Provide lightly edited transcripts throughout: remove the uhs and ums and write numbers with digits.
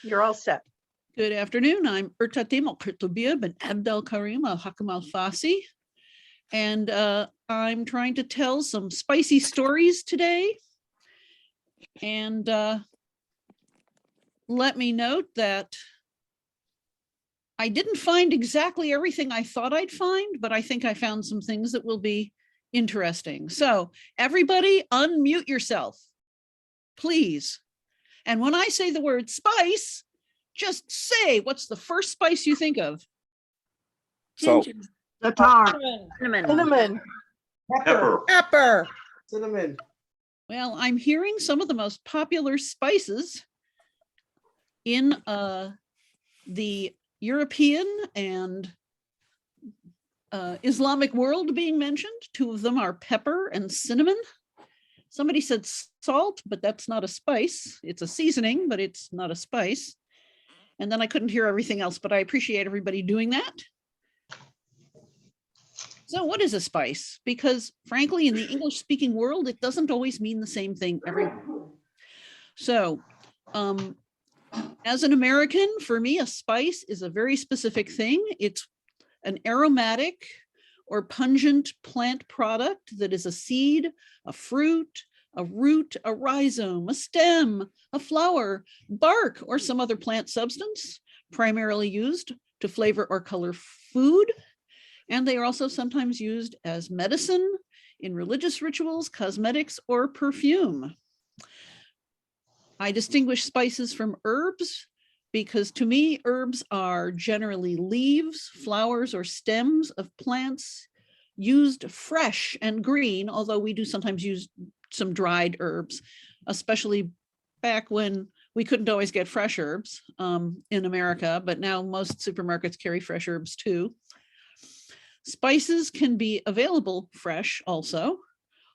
You're all set. Good afternoon. I'm Urtatim, al-Qurtubiyya, bint al-Karim, al-hakam, al-Fasi. And I'm trying to tell some spicy stories today. And let me note that I didn't find exactly everything I thought I'd find, but I think I found some things that will be interesting. So everybody unmute yourself, please. And when I say the word spice, just say what's the first spice you think of. Salt. Zatar. Cinnamon. Cinnamon. Pepper. Pepper. Cinnamon. Well, I'm hearing some of the most popular spices in the European and Islamic world being mentioned. Two of them are pepper and cinnamon. Somebody said salt, but that's not a spice. It's a seasoning, but it's not a spice. And then I couldn't hear everything else, but I appreciate everybody doing that. So what is a spice? Because frankly, in the English speaking world, it doesn't always mean the same thing everywhere. So as an American, for me, a spice is a very specific thing. It's an aromatic or pungent plant product that is a seed, a fruit, a root, a rhizome, a stem, a flower, bark, or some other plant substance, primarily used to flavor or color food. And they are also sometimes used as medicine in religious rituals, cosmetics, or perfume. I distinguish spices from herbs because to me, herbs are generally leaves, flowers, or stems of plants used fresh and green, although we do sometimes use some dried herbs, especially back when we couldn't always get fresh herbs in America, but now most supermarkets carry fresh herbs too. Spices can be available fresh also,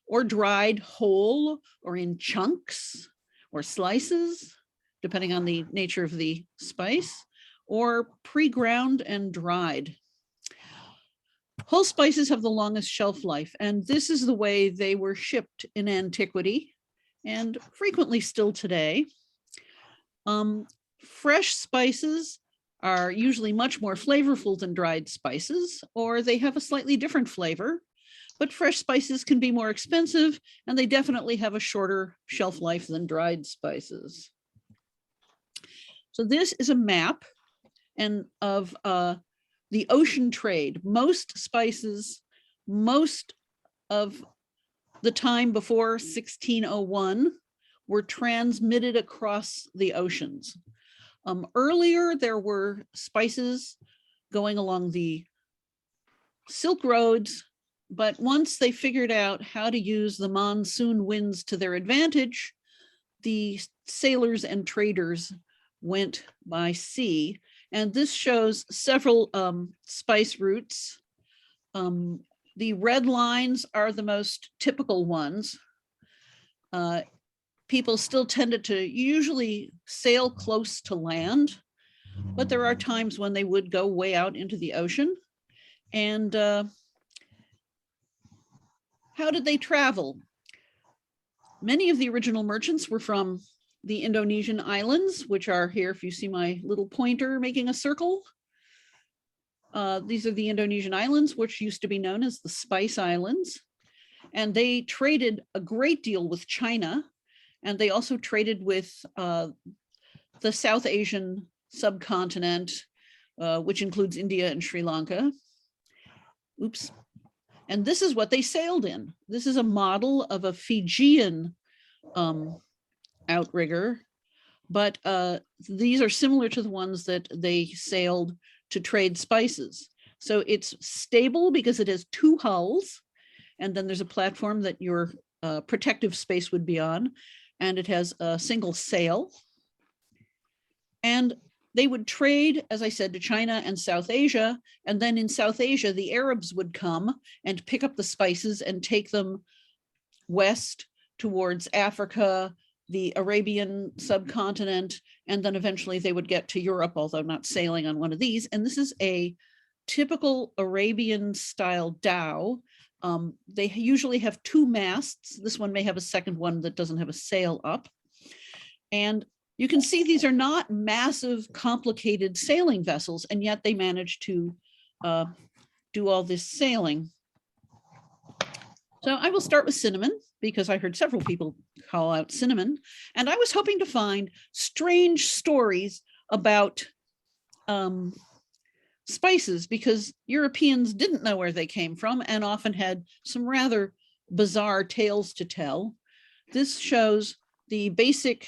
or dried whole or in chunks or slices, depending on the nature of the spice, or pre-ground and dried. Whole spices have the longest shelf life, and this is the way they were shipped in antiquity and frequently still today. Fresh spices are usually much more flavorful than dried spices, or they have a slightly different flavor, but fresh spices can be more expensive, and they definitely have a shorter shelf life than dried spices. So this is a map and of the ocean trade. Most spices, most of the time before 1601 were transmitted across the oceans. Earlier, there were spices going along the Silk Roads, but once they figured out how to use the monsoon winds to their advantage, the sailors and traders went by sea. And this shows several spice routes. The red lines are the most typical ones. People still tended to usually sail close to land, but there are times when they would go way out into the ocean. And how did they travel? Many of the original merchants were from the Indonesian islands, which are here, if you see my little pointer making a circle. These are the Indonesian islands, which used to be known as the Spice Islands. And they traded a great deal with China. And they also traded with the South Asian subcontinent, which includes India and Sri Lanka. Oops. And this is what they sailed in. This is a model of a Fijian outrigger, but these are similar to the ones that they sailed to trade spices. So it's stable because it has two hulls, and then there's a platform that your protective space would be on, and it has a single sail. And they would trade, as I said, to China and South Asia. And then in South Asia, the Arabs would come and pick up the spices and take them west towards Africa, the Arabian subcontinent, and then eventually they would get to Europe, although not sailing on one of these. And this is a typical Arabian style dhow. They usually have two masts. This one may have a second one that doesn't have a sail up. And You can see these are not massive, complicated sailing vessels, and yet they managed to do all this sailing. So I will start with cinnamon because I heard several people call out cinnamon, and I was hoping to find strange stories about spices because Europeans didn't know where they came from and often had some rather bizarre tales to tell. This shows the basic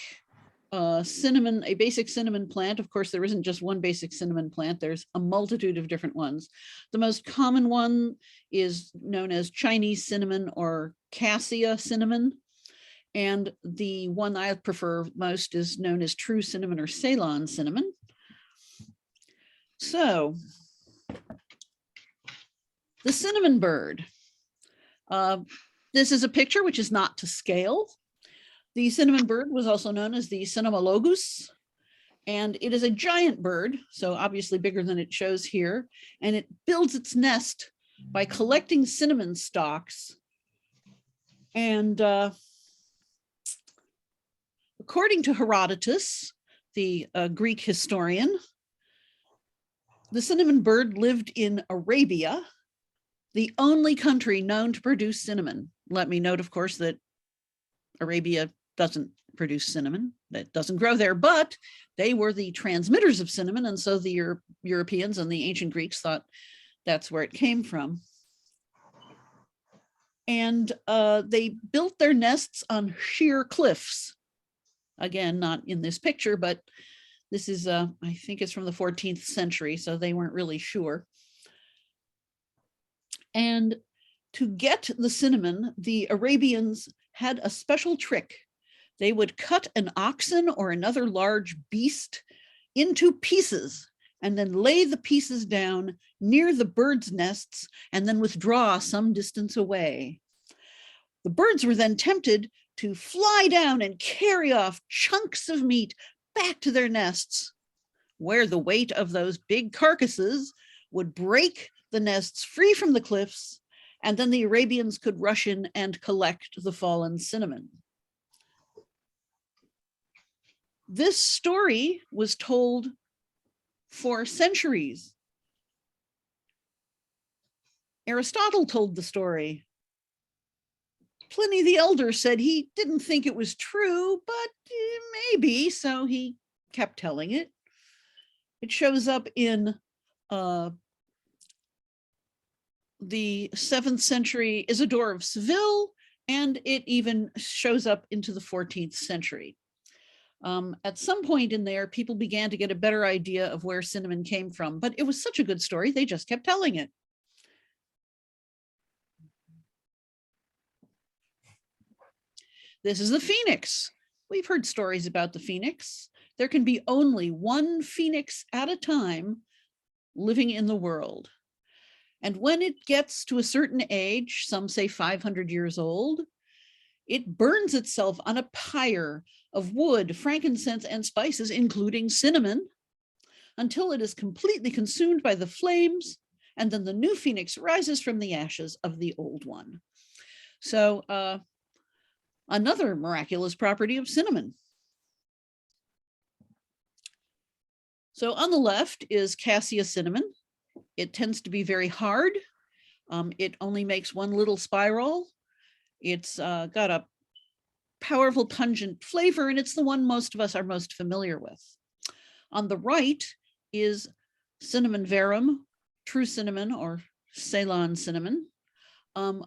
cinnamon, a basic cinnamon plant. Of course, there isn't just one basic cinnamon plant. There's a multitude of different ones. The most common one is known as Chinese cinnamon or Cassia cinnamon. And the one I prefer most is known as true cinnamon or Ceylon cinnamon. So the cinnamon bird. This is a picture which is not to scale. The cinnamon bird was also known as the Cynomologus, and it is a giant bird, so obviously bigger than it shows here, and it builds its nest by collecting cinnamon stalks. And according to Herodotus, the Greek historian, the cinnamon bird lived in Arabia, the only country known to produce cinnamon. Let me note, of course, that Arabia doesn't produce cinnamon. That doesn't grow there, but they were the transmitters of cinnamon. And so the Europeans and the ancient Greeks thought that's where it came from. And they built their nests on sheer cliffs. Again, not in this picture, but this is, I think it's from the 14th century, so they weren't really sure. And to get the cinnamon, the Arabians had a special trick. They would cut an oxen or another large beast into pieces and then lay the pieces down near the birds' nests and then withdraw some distance away. The birds were then tempted to fly down and carry off chunks of meat back to their nests, where the weight of those big carcasses would break the nests free from the cliffs, and then the Arabians could rush in and collect the fallen cinnamon. This story was told for centuries. Aristotle told the story. Pliny the Elder said he didn't think it was true, but maybe, so he kept telling it. It shows up in the 7th century Isidore of Seville, and it even shows up into the 14th century. At some point in there, people began to get a better idea of where cinnamon came from, but it was such a good story, they just kept telling it. This is the phoenix. We've heard stories about the phoenix. There can be only one phoenix at a time living in the world. And when it gets to a certain age, some say 500 years old, it burns itself on a pyre of wood, frankincense, and spices, including cinnamon, until it is completely consumed by the flames, and then the new phoenix rises from the ashes of the old one. So another miraculous property of cinnamon. So on the left is Cassia cinnamon. It tends to be very hard. It only makes one little spiral. It's got a powerful pungent flavor, and it's the one most of us are most familiar with. On the right is cinnamon verum, true cinnamon or Ceylon cinnamon,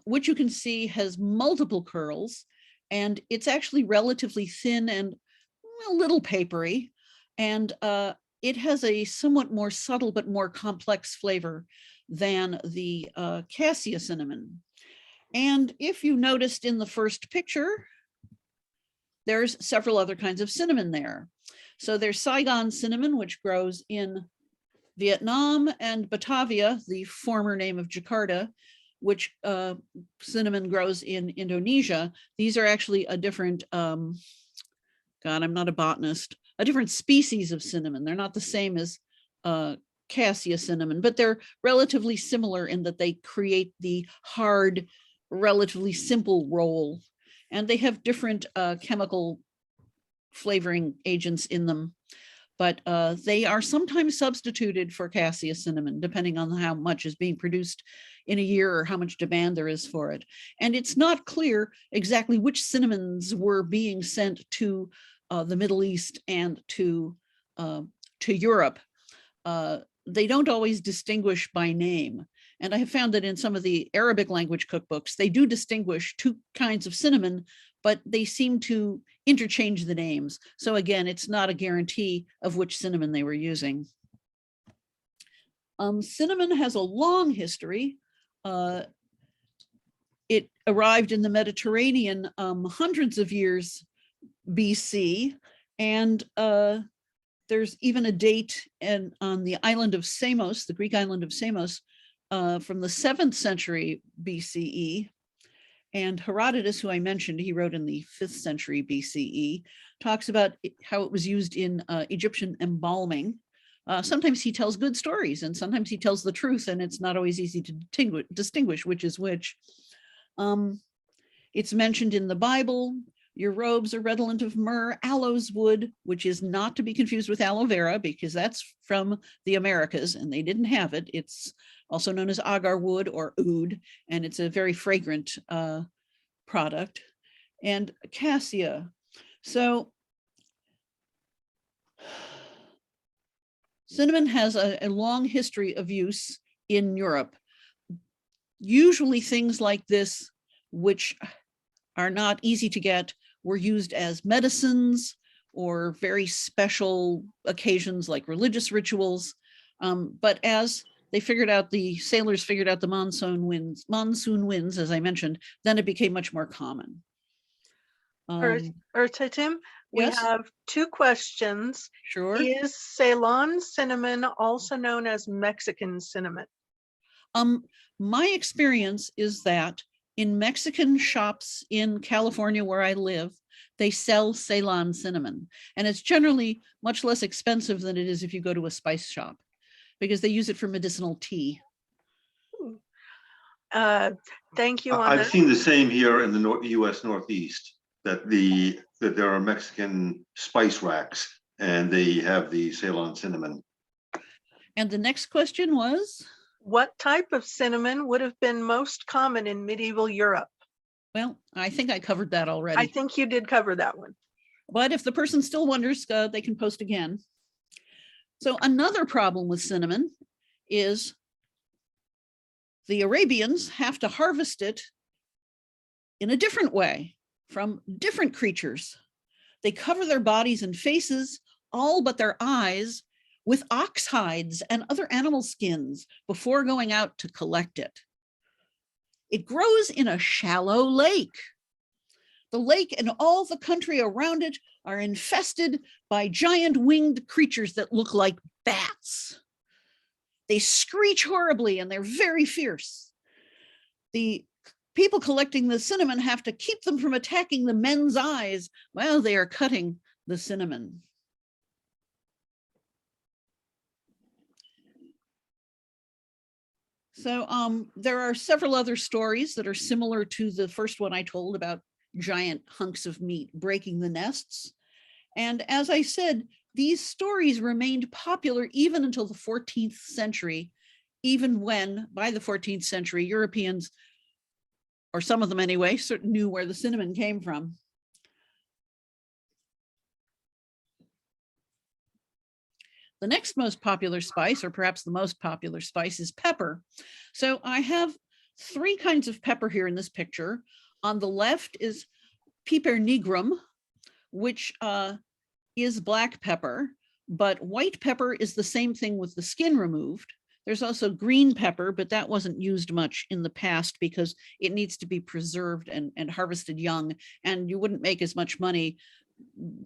which you can see has multiple curls, and it's actually relatively thin and a little papery, and it has a somewhat more subtle but more complex flavor than the Cassia cinnamon. And if you noticed in the first picture, there's several other kinds of cinnamon there. So there's Saigon cinnamon, which grows in Vietnam, and Batavia, the former name of Jakarta, which cinnamon grows in Indonesia. These are actually a different, God, I'm not a botanist, a different species of cinnamon. They're not the same as Cassia cinnamon, but they're relatively similar in that they create the hard, relatively simple roll, and they have different chemical flavoring agents in them. But they are sometimes substituted for Cassia cinnamon, depending on how much is being produced in a year or how much demand there is for it. And it's not clear exactly which cinnamons were being sent to the Middle East and to Europe. They don't always distinguish by name. And I have found that in some of the Arabic language cookbooks, they do distinguish two kinds of cinnamon, but they seem to interchange the names. So again, it's not a guarantee of which cinnamon they were using. Cinnamon has a long history. It arrived in the Mediterranean hundreds of years BC, and there's even a date on the island of Samos, the Greek island of Samos, from the 7th century BCE. And Herodotus, who I mentioned, he wrote in the 5th century BCE, talks about how it was used in Egyptian embalming. Sometimes he tells good stories and sometimes he tells the truth, and it's not always easy to distinguish which is which. It's mentioned in the Bible. Your robes are redolent of myrrh, aloes wood, which is not to be confused with aloe vera, because that's from the Americas and they didn't have it. It's also known as agar wood or oud, and it's a very fragrant product. And cassia. So cinnamon has a long history of use in Europe. Usually things like this, which are not easy to get, were used as medicines or very special occasions like religious rituals. But as they figured out, the sailors figured out the monsoon winds, as I mentioned, then it became much more common. Urtatim, we yes? have 2 questions. Sure. Is Ceylon cinnamon also known as Mexican cinnamon? My experience is that in Mexican shops in California where I live, they sell Ceylon cinnamon, and it's generally much less expensive than it is if you go to a spice shop, because they use it for medicinal tea. Thank you. I've seen the same here in the U.S. Northeast, that there are Mexican spice racks and they have the Ceylon cinnamon. And the next question was? What type of cinnamon would have been most common in medieval Europe? Well, I think I covered that already. I think you did cover that one. But if the person still wonders, they can post again. So another problem with cinnamon is the Arabians have to harvest it in a different way from different creatures. They cover their bodies and faces, all but their eyes, with ox hides and other animal skins before going out to collect it. It grows in a shallow lake. The lake and all the country around it are infested by giant winged creatures that look like bats. They screech horribly and they're very fierce. The people collecting the cinnamon have to keep them from attacking the men's eyes while they are cutting the cinnamon. So there are several other stories that are similar to the first one I told about giant hunks of meat breaking the nests. And as I said, these stories remained popular even until the 14th century, even when by the 14th century, Europeans, or some of them anyway, certainly knew where the cinnamon came from. The next most popular spice, or perhaps the most popular spice, is pepper. So I have 3 kinds of pepper here in this picture. On the left is piper nigrum, which is black pepper, but white pepper is the same thing with the skin removed. There's also green pepper, but that wasn't used much in the past because it needs to be preserved and harvested young, and you wouldn't make as much money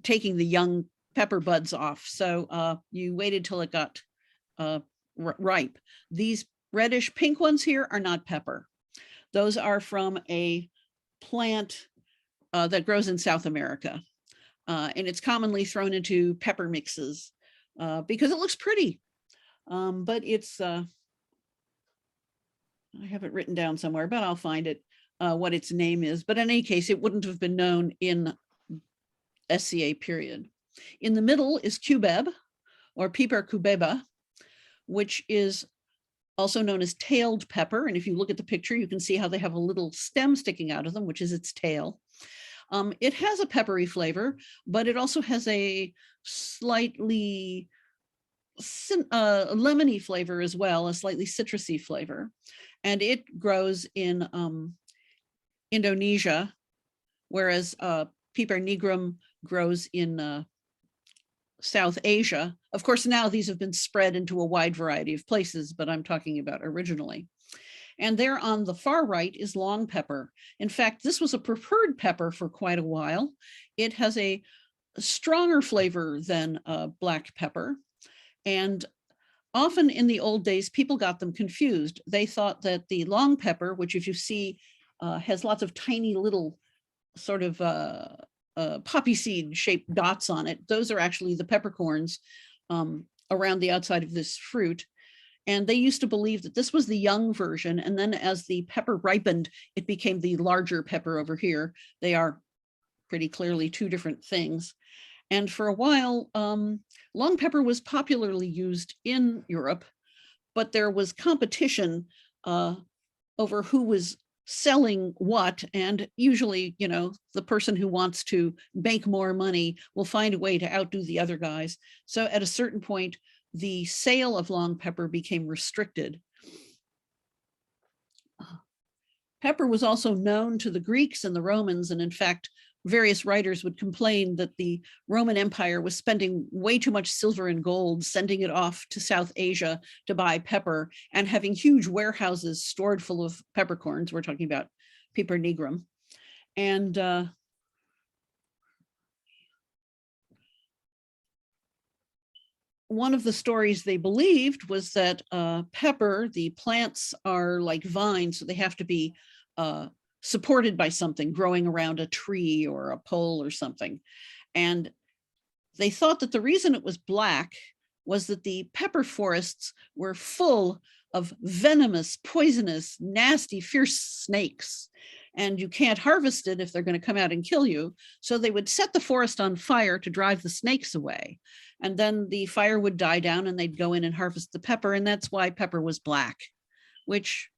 taking the young pepper buds off. So you waited till it got ripe. These reddish pink ones here are not pepper. Those are from a plant that grows in South America. And it's commonly thrown into pepper mixes because it looks pretty. But it's, I have it written down somewhere, but I'll find it, what its name is. But in any case, it wouldn't have been known in SCA period. In the middle is cubeb, or Berkubeba, which is also known as tailed pepper. And if you look at the picture, you can see how they have a little stem sticking out of them, which is its tail. It has a peppery flavor, but it also has a slightly lemony flavor as well, a slightly citrusy flavor. And it grows in Indonesia, whereas Piper nigrum grows in South Asia. Of course, now these have been spread into a wide variety of places, but I'm talking about originally. And there on the far right is long pepper. In fact, this was a preferred pepper for quite a while. It has a stronger flavor than black pepper. And often in the old days, people got them confused. They thought that the long pepper, which if you see has lots of tiny little sort of poppy seed shaped dots on it, those are actually the peppercorns around the outside of this fruit. And they used to believe that this was the young version. And then as the pepper ripened, it became the larger pepper over here. They are pretty clearly two different things. And for a while, long pepper was popularly used in Europe, but there was competition over who was selling what. And usually, you know, the person who wants to make more money will find a way to outdo the other guys. So at a certain point, the sale of long pepper became restricted. Pepper was also known to the Greeks and the Romans, and in fact, various writers would complain that the Roman Empire was spending way too much silver and gold, sending it off to South Asia to buy pepper and having huge warehouses stored full of peppercorns. We're talking about Piper nigrum. And one of the stories they believed was that pepper, the plants are like vines, so they have to be supported by something growing around a tree or a pole or something. And they thought that the reason it was black was that the pepper forests were full of venomous, poisonous, nasty, fierce snakes. And you can't harvest it if they're going to come out and kill you. So they would set the forest on fire to drive the snakes away. And then the fire would die down and they'd go in and harvest the pepper. And that's why pepper was black, which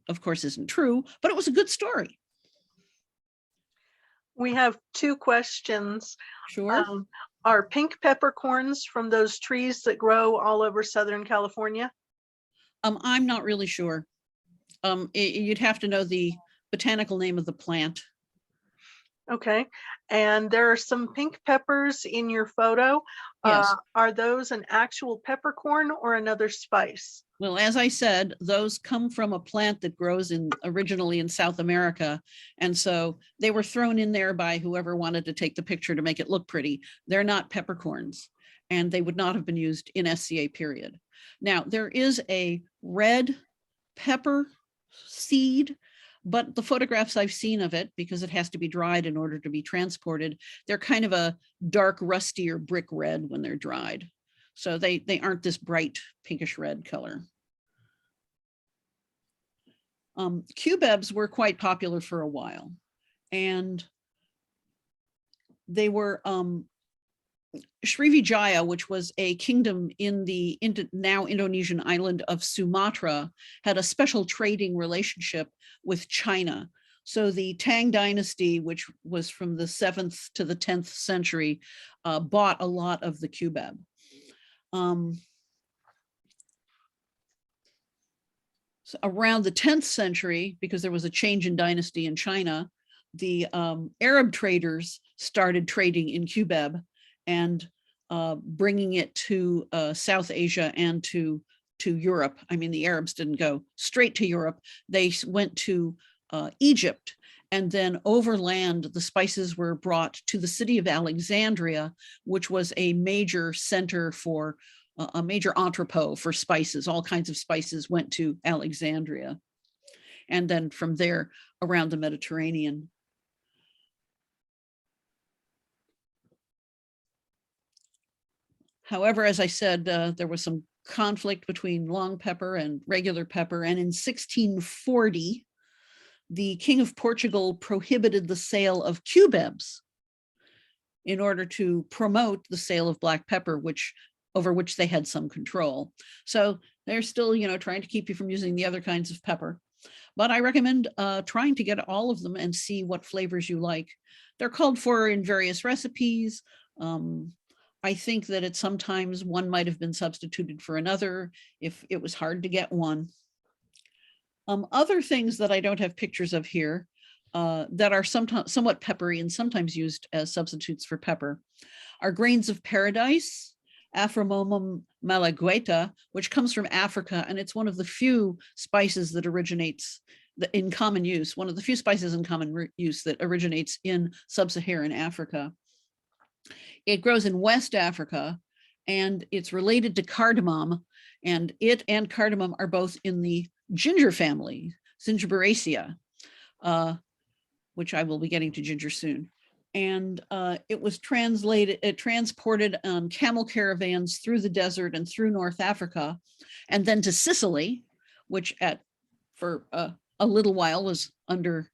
of course isn't true, but it was a good story. We have two questions. Sure. Are pink peppercorns from those trees that grow all over Southern California? I'm not really sure. You'd have to know the botanical name of the plant. Okay. And there are some pink peppers in your photo. Yes. Are those an actual peppercorn or another spice? Well, as I said, those come from a plant that grows originally in South America. And so they were thrown in there by whoever wanted to take the picture to make it look pretty. They're not peppercorns, and they would not have been used in SCA period. Now, there is a red pepper seed, but the photographs I've seen of it, because it has to be dried in order to be transported, they're kind of a dark, rusty or brick red when they're dried. So they aren't this bright pinkish red color. Cubebs were quite popular for a while, and they were Srivijaya, which was a kingdom in the now Indonesian island of Sumatra, had a special trading relationship with China. So the Tang dynasty, which was from the 7th to the 10th century, bought a lot of the cubeb. So around the 10th century, because there was a change in dynasty in China, the Arab traders started trading in cubeb and bringing it to South Asia and to Europe. I mean, the Arabs didn't go straight to Europe. They went to Egypt, and then overland, the spices were brought to the city of Alexandria, which was a major center for a major entrepot for spices. All kinds of spices went to Alexandria, and then from there around the Mediterranean. However, as I said, there was some conflict between long pepper and regular pepper, and in 1640, the King of Portugal prohibited the sale of cubebs in order to promote the sale of black pepper, over which they had some control. So they're still, trying to keep you from using the other kinds of pepper. But I recommend trying to get all of them and see what flavors you like. They're called for in various recipes. I think that at sometimes one might have been substituted for another if it was hard to get one. Other things that I don't have pictures of here that are somewhat peppery and sometimes used as substitutes for pepper are grains of paradise, Aframomum malagueta, which comes from Africa, and it's one of the few spices that originates in common use, one of the few spices in common use that originates in sub-Saharan Africa. It grows in West Africa, and it's related to cardamom, and it and cardamom are both in the ginger family, Zingiberaceae, which I will be getting to ginger soon. And it was transported on camel caravans through the desert and through North Africa, and then to Sicily, which for a little while was under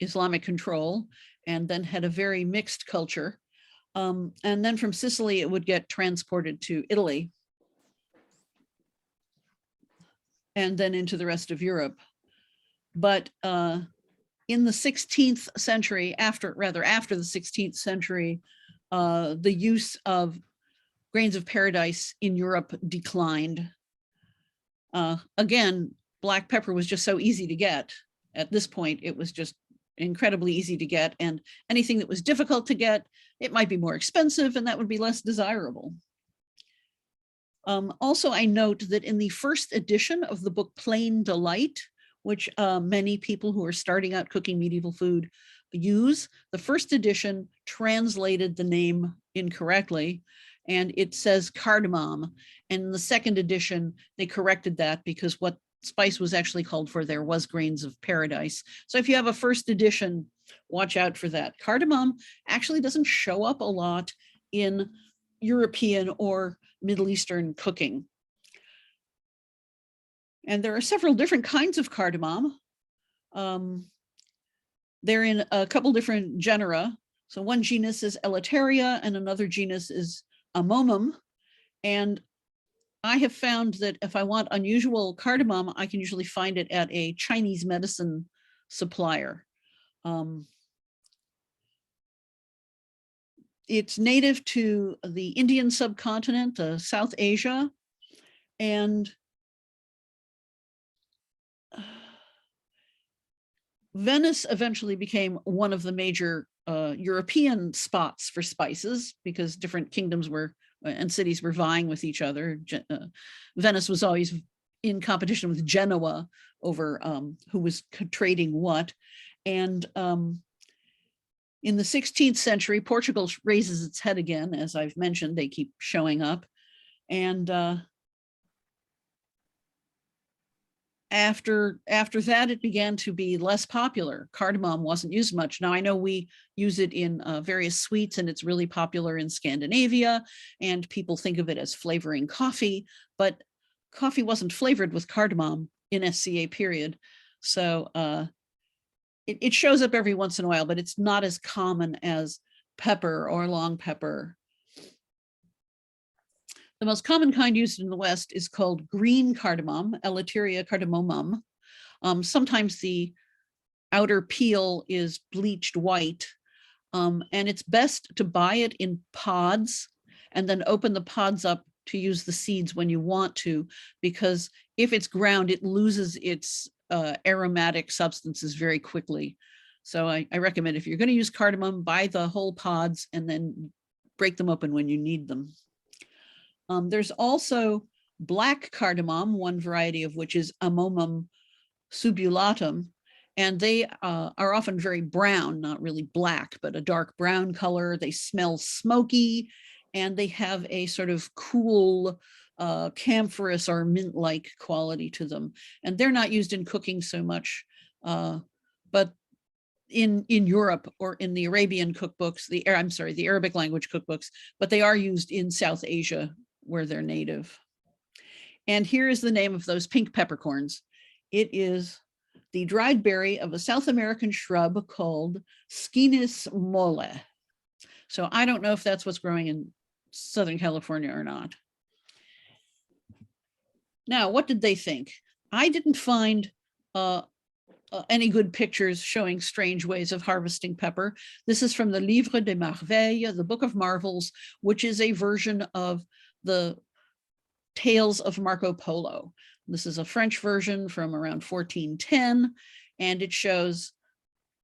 Islamic control, and then had a very mixed culture. And then from Sicily, it would get transported to Italy, and then into the rest of Europe. But in the 16th century, after the 16th century, the use of grains of paradise in Europe declined. Again, black pepper was just so easy to get. At this point, it was just incredibly easy to get, and anything that was difficult to get, it might be more expensive, and that would be less desirable. Also, I note that in the first edition of the book Plain Delight, which many people who are starting out cooking medieval food use, the first edition translated the name incorrectly, and it says cardamom. And in the second edition, they corrected that because what spice was actually called for there was grains of paradise. So if you have a first edition, watch out for that. Cardamom actually doesn't show up a lot in European or Middle Eastern cooking. And there are several different kinds of cardamom. They're in a couple different genera. So one genus is Elateria and another genus is Amomum. And I have found that if I want unusual cardamom, I can usually find it at a Chinese medicine supplier. It's native to the Indian subcontinent, South Asia, and Venice eventually became one of the major European spots for spices because different kingdoms and cities were vying with each other. Venice was always in competition with Genoa over who was trading what. And in the 16th century, Portugal raises its head again. As I've mentioned, they keep showing up. And after that, it began to be less popular. Cardamom wasn't used much. Now I know we use it in various sweets, and it's really popular in Scandinavia, and people think of it as flavoring coffee, but coffee wasn't flavored with cardamom in SCA period. So it shows up every once in a while, but it's not as common as pepper or long pepper. The most common kind used in the West is called green cardamom, Elateria cardamomum. Sometimes the outer peel is bleached white, and it's best to buy it in pods and then open the pods up to use the seeds when you want to, because if it's ground, it loses its aromatic substances very quickly. So I recommend if you're going to use cardamom, buy the whole pods and then break them open when you need them. There's also black cardamom, one variety of which is Amomum subulatum, and they are often very brown, not really black, but a dark brown color. They smell smoky, and they have a sort of cool camphorous or mint-like quality to them. And they're not used in cooking so much, but in Europe or in the Arabian cookbooks, the Arabic language cookbooks, but they are used in South Asia where they're native. And here is the name of those pink peppercorns. It is the dried berry of a South American shrub called Scinis mole. So I don't know if that's what's growing in Southern California or not. Now, what did they think? I didn't find any good pictures showing strange ways of harvesting pepper. This is from the Livre des Merveilles, the Book of Marvels, which is a version of the Tales of Marco Polo. This is a French version from around 1410, and it shows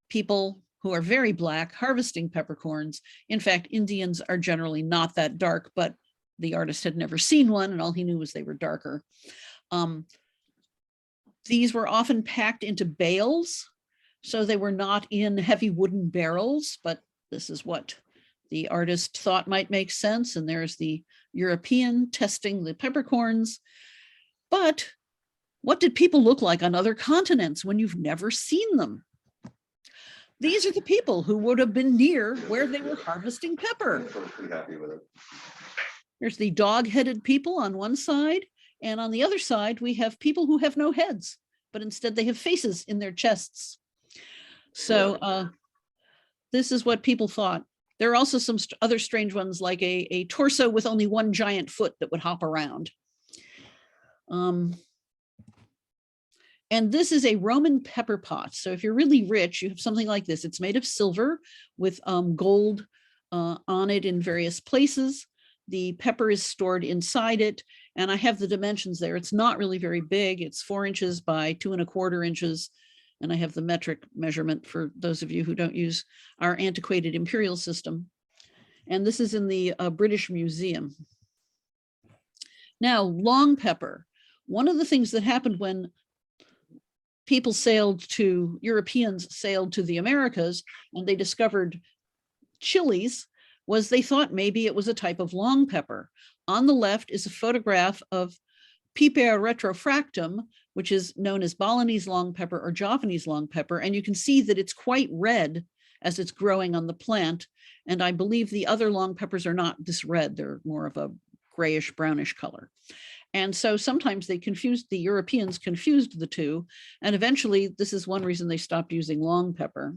people who are very black harvesting peppercorns. In fact, Indians are generally not that dark, but the artist had never seen one, and all he knew was they were darker. These were often packed into bales, so they were not in heavy wooden barrels, but this is what the artist thought might make sense. And there's the European testing the peppercorns. But what did people look like on other continents when you've never seen them? These are the people who would have been near where they were harvesting pepper. Pretty happy with it. There's the dog-headed people on one side, and on the other side, we have people who have no heads, but instead they have faces in their chests. So this is what people thought. There are also some other strange ones, like a torso with only one giant foot that would hop around. And this is a Roman pepper pot. So if you're really rich, you have something like this. It's made of silver with gold on it in various places. The pepper is stored inside it, and I have the dimensions there. It's not really very big. It's 4 inches by 2¼ inches. And I have the metric measurement for those of you who don't use our antiquated imperial system. And this is in the British Museum. Now, long pepper. One of the things that happened when Europeans sailed to the Americas and they discovered chilies, was they thought maybe it was a type of long pepper. On the left is a photograph of Piper retrofractum, which is known as Balinese long pepper or Javanese long pepper. And you can see that it's quite red as it's growing on the plant. And I believe the other long peppers are not this red. They're more of a grayish brownish color. And so sometimes the Europeans confused the two. And eventually, this is one reason they stopped using long pepper.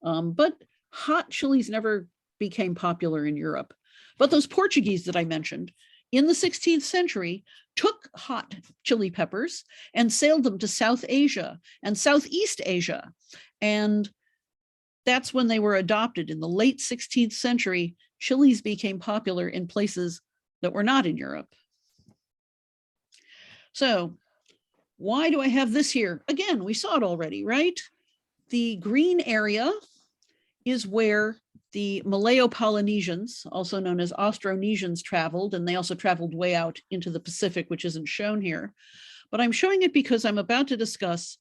But hot chilies never became popular in Europe. But those Portuguese that I mentioned in the 16th century took hot chili peppers and sailed them to South Asia and Southeast Asia. And that's when they were adopted. In the late 16th century, chilies became popular in places that were not in Europe. So why do I have this here? Again, we saw it already, right? The green area is where the Malayo-Polynesians, also known as Austronesians, traveled, and they also traveled way out into the Pacific, which isn't shown here. But I'm showing it because I'm about to discuss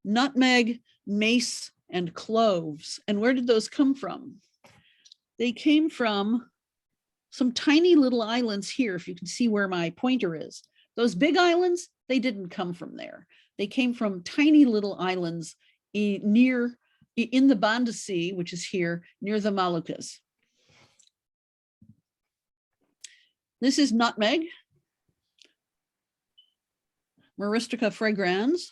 nutmeg, mace, and cloves. And where did those come from? They came from some tiny little islands here, if you can see where my pointer is. Those big islands, they didn't come from there. They came from tiny little islands in the Banda Sea, which is here near the Moluccas. This is nutmeg, Myristica fragrans.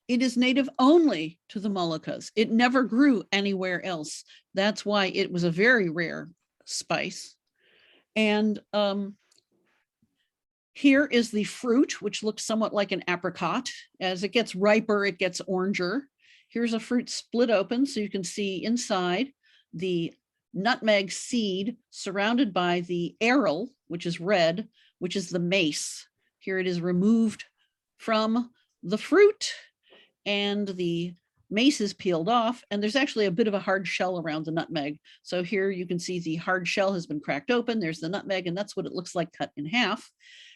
It is native only to the Moluccas. It never grew anywhere else. That's why it was a very rare spice. And here is the fruit, which looks somewhat like an apricot. As it gets riper, it gets oranger. Here's a fruit split open, so you can see inside the nutmeg seed surrounded by the aril, which is red, which is the mace. Here it is removed from the fruit, and the mace is peeled off, and there's actually a bit of a hard shell around the nutmeg. So here you can see the hard shell has been cracked open. There's the nutmeg, and that's what it looks like cut in half.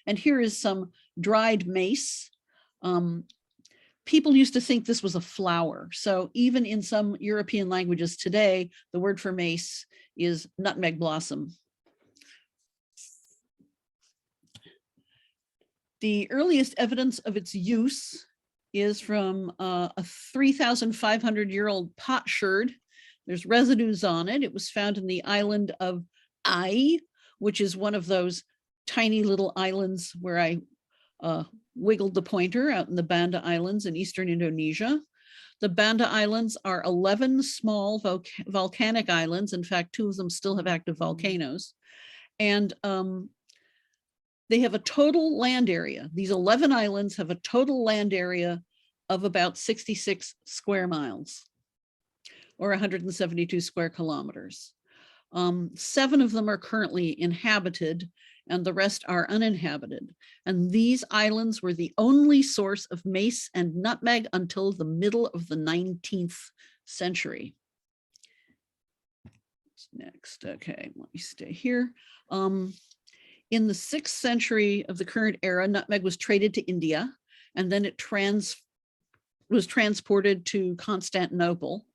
And here is some dried mace. People used to think this was a flower. So even in some European languages today, the word for mace is nutmeg blossom. The earliest evidence of its use is from a 3,500-year-old potsherd. There's residues on it. It was found in the island of Ai, which is one of those tiny little islands where I wiggled the pointer out in the Banda Islands in eastern Indonesia. The Banda Islands are 11 small volcanic islands. In fact, 2 of them still have active volcanoes. And they have a total land area. These 11 islands have a total land area of about 66 square miles or 172 square kilometers. 7 of them are currently inhabited and the rest are uninhabited. And these islands were the only source of mace and nutmeg until the middle of the 19th century. What's next? Okay, let me stay here. In the 6th century of the current era, nutmeg was traded to India, and then it was transported to Constantinople.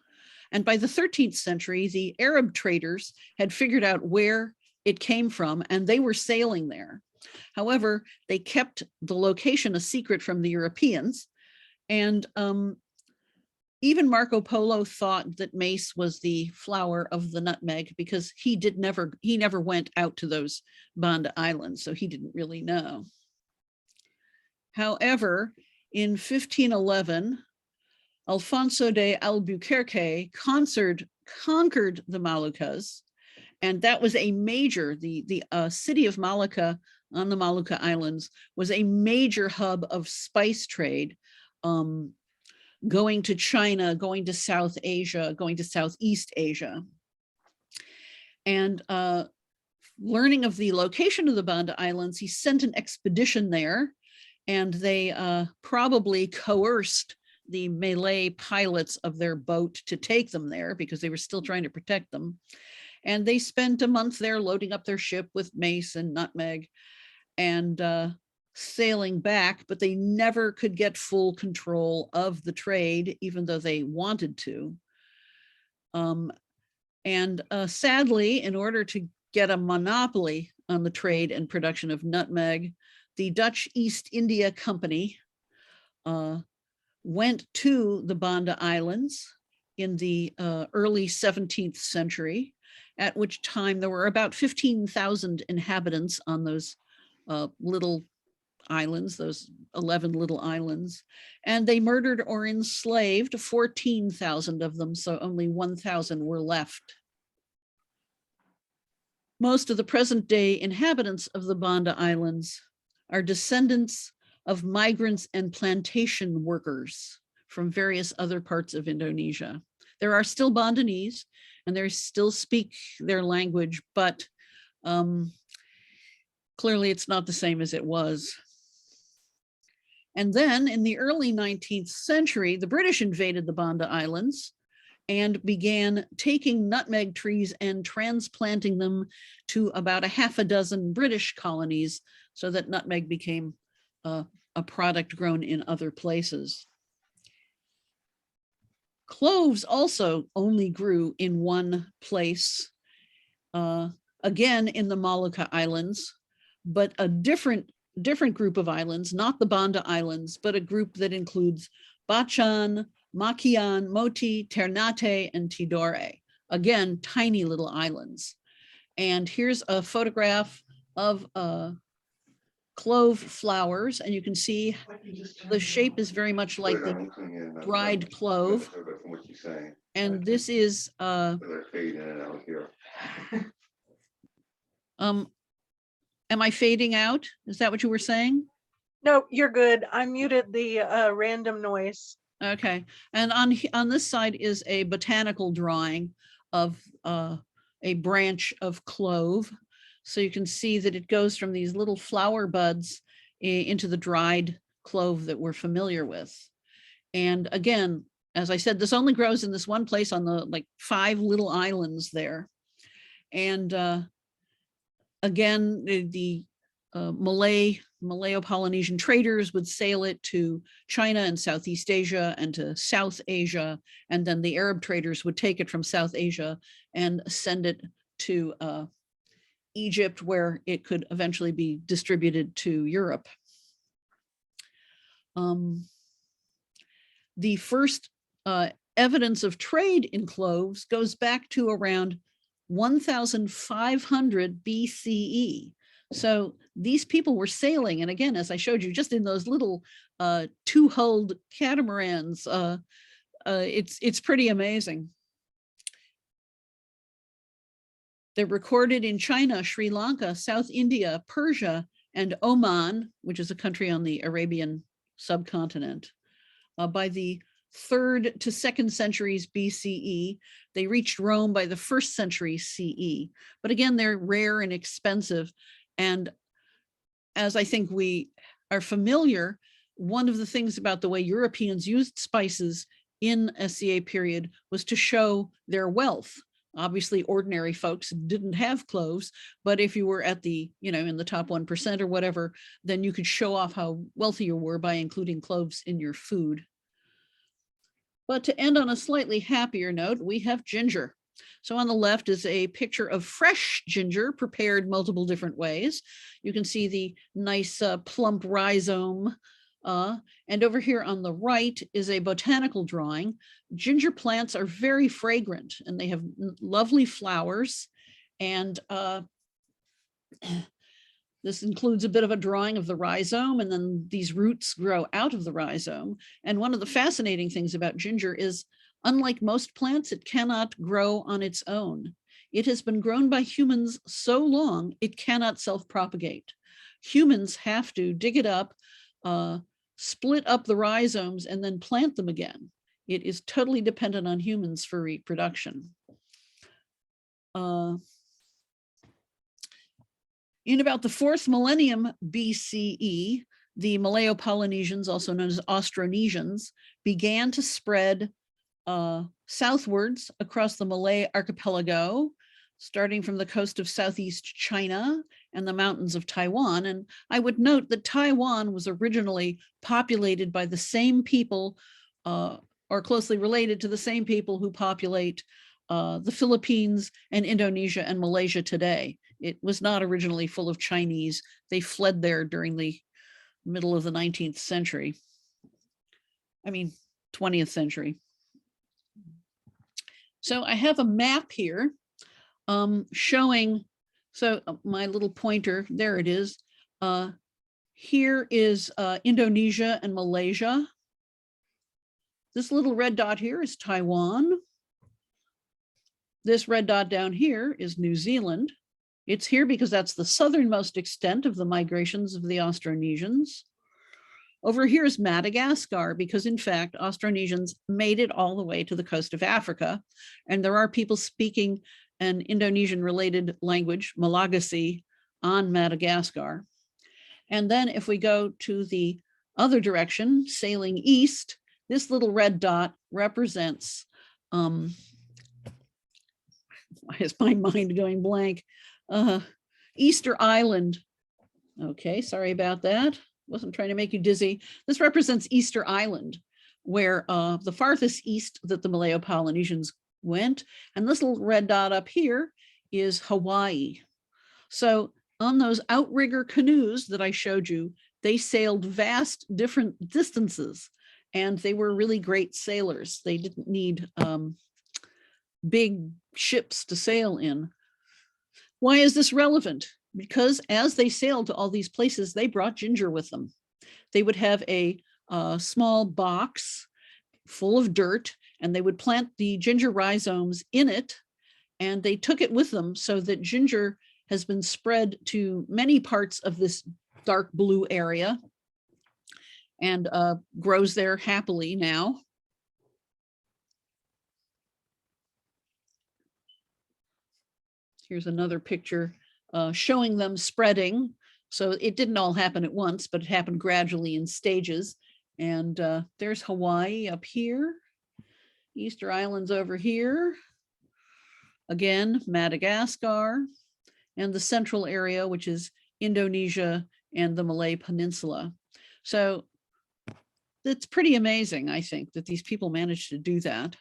And by the 13th century, the Arab traders had figured out where it came from, and they were sailing there. However, they kept the location a secret from the Europeans. And even Marco Polo thought that mace was the flower of the nutmeg because he never went out to those Banda Islands, so he didn't really know. However, in 1511, Alfonso de Albuquerque conquered the Moluccas, and that was a major, the city of Malacca on the Molucca Islands was a major hub of spice trade, going to China, going to South Asia, going to Southeast Asia. And learning of the location of the Banda Islands, he sent an expedition there, and they probably coerced the Malay pilots of their boat to take them there because they were still trying to protect them. And they spent a month there loading up their ship with mace and nutmeg and sailing back, but they never could get full control of the trade, even though they wanted to. Sadly, in order to get a monopoly on the trade and production of nutmeg, the Dutch East India Company went to the Banda Islands in the early 17th century, at which time there were about 15,000 inhabitants on those little islands, those 11 little islands, and they murdered or enslaved 14,000 of them, so only 1,000 were left. Most of the present day inhabitants of the Banda Islands are descendants of migrants and plantation workers from various other parts of Indonesia. There are still Bandanese, and they still speak their language, but clearly it's not the same as it was. And then in the early 19th century, the British invaded the Banda Islands and began taking nutmeg trees and transplanting them to about 6 British colonies so that nutmeg became a product grown in other places. Cloves also only grew in one place, again in the Molucca Islands, but a different group of islands, not the Banda Islands, but a group that includes Bacan, Makian, Moti, Ternate, and Tidore. Again, tiny little islands. And here's a photograph of clove flowers, and you can see the shape is very much like the dried clove. And this is am I fading out? Is that what you were saying? No, you're good. I muted the random noise. Okay. And on this side is a botanical drawing of a branch of clove. So you can see that it goes from these little flower buds into the dried clove that we're familiar with. And again, as I said, this only grows in this one place on the 5 little islands there. And again, the Malayo-Polynesian traders would sail it to China and Southeast Asia and to South Asia. And then the Arab traders would take it from South Asia and send it to Egypt, where it could eventually be distributed to Europe. The first evidence of trade in cloves goes back to around 1500 BCE. So these people were sailing, and again, as I showed you, just in those little 2-hulled catamarans, it's pretty amazing. They're recorded in China, Sri Lanka, South India, Persia, and Oman, which is a country on the Arabian subcontinent. By the 3rd to 2nd centuries BCE, they reached Rome by the 1st century CE. But again, they're rare and expensive. And as I think we are familiar, one of the things about the way Europeans used spices in SCA period was to show their wealth. Obviously, ordinary folks didn't have cloves, but if you were at the, in the top 1% or whatever, then you could show off how wealthy you were by including cloves in your food. But to end on a slightly happier note, we have ginger. So on the left is a picture of fresh ginger prepared multiple different ways. You can see the nice plump rhizome. And over here on the right is a botanical drawing. Ginger plants are very fragrant and they have lovely flowers. And this includes a bit of a drawing of the rhizome, and then these roots grow out of the rhizome. And one of the fascinating things about ginger is, unlike most plants, it cannot grow on its own. It has been grown by humans so long, it cannot self-propagate. Humans have to dig it up, split up the rhizomes, and then plant them again. It is totally dependent on humans for reproduction. In about the 4th millennium BCE, the Malayo-Polynesians, also known as Austronesians, began to spread southwards across the Malay archipelago, starting from the coast of Southeast China and the mountains of Taiwan. And I would note that Taiwan was originally populated by the same people, or closely related to the same people who populate the Philippines and Indonesia and Malaysia today. It was not originally full of Chinese. They fled there during the middle of the 19th century. 20th century. So I have a map here showing, so my little pointer, there it is. Here is Indonesia and Malaysia. This little red dot here is Taiwan. This red dot down here is New Zealand. It's here because that's the southernmost extent of the migrations of the Austronesians. Over here is Madagascar, because in fact, Austronesians made it all the way to the coast of Africa. And there are people speaking an Indonesian related language, Malagasy, on Madagascar. And then if we go to the other direction, sailing east, this little red dot represents, why is my mind going blank? Easter Island. Okay, sorry about that. Wasn't trying to make you dizzy. This represents Easter Island, where the farthest east that the Malayo-Polynesians went. And this little red dot up here is Hawaii. So on those outrigger canoes that I showed you, they sailed vast different distances, and they were really great sailors. They didn't need big ships to sail in. Why is this relevant? Because as they sailed to all these places, they brought ginger with them. They would have a small box full of dirt, and they would plant the ginger rhizomes in it, and they took it with them, so that ginger has been spread to many parts of this dark blue area and grows there happily now. Here's another picture showing them spreading. So it didn't all happen at once, but it happened gradually in stages. And there's Hawaii up here. Easter Islands over here. Again, Madagascar. And the central area, which is Indonesia and the Malay Peninsula. So it's pretty amazing, I think, that these people managed to do that.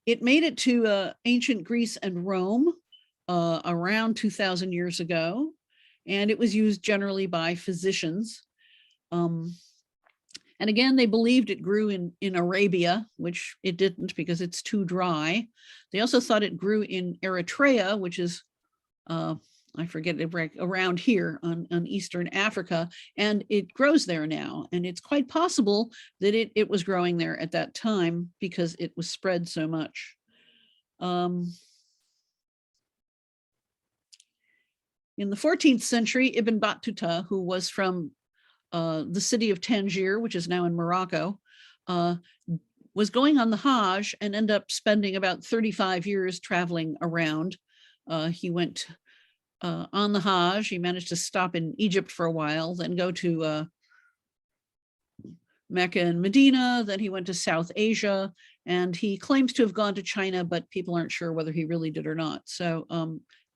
It made it to ancient Greece and Rome around 2000 years ago, and it was used generally by physicians. And again, they believed it grew in Arabia, which it didn't because it's too dry. They also thought it grew in Eritrea, which is I forget it, around here on Eastern Africa, and it grows there now. And it's quite possible that it was growing there at that time because it was spread so much. In the 14th century, Ibn Battuta, who was from the city of Tangier, which is now in Morocco, was going on the Hajj and ended up spending about 35 years traveling around. He went on the Hajj. He managed to stop in Egypt for a while, then go to Mecca and Medina. Then he went to South Asia, and he claims to have gone to China, but people aren't sure whether he really did or not. So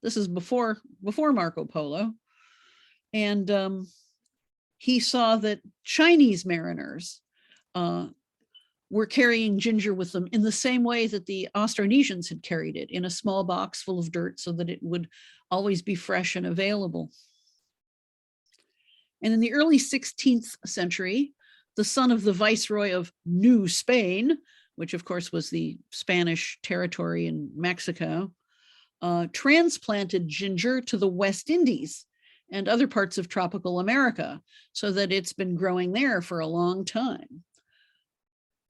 this is before Marco Polo. And he saw that Chinese mariners were carrying ginger with them in the same way that the Austronesians had carried it, in a small box full of dirt so that it would always be fresh and available. And in the early 16th century, the son of the viceroy of New Spain, which of course was the Spanish territory in Mexico, transplanted ginger to the West Indies and other parts of tropical America, so that it's been growing there for a long time.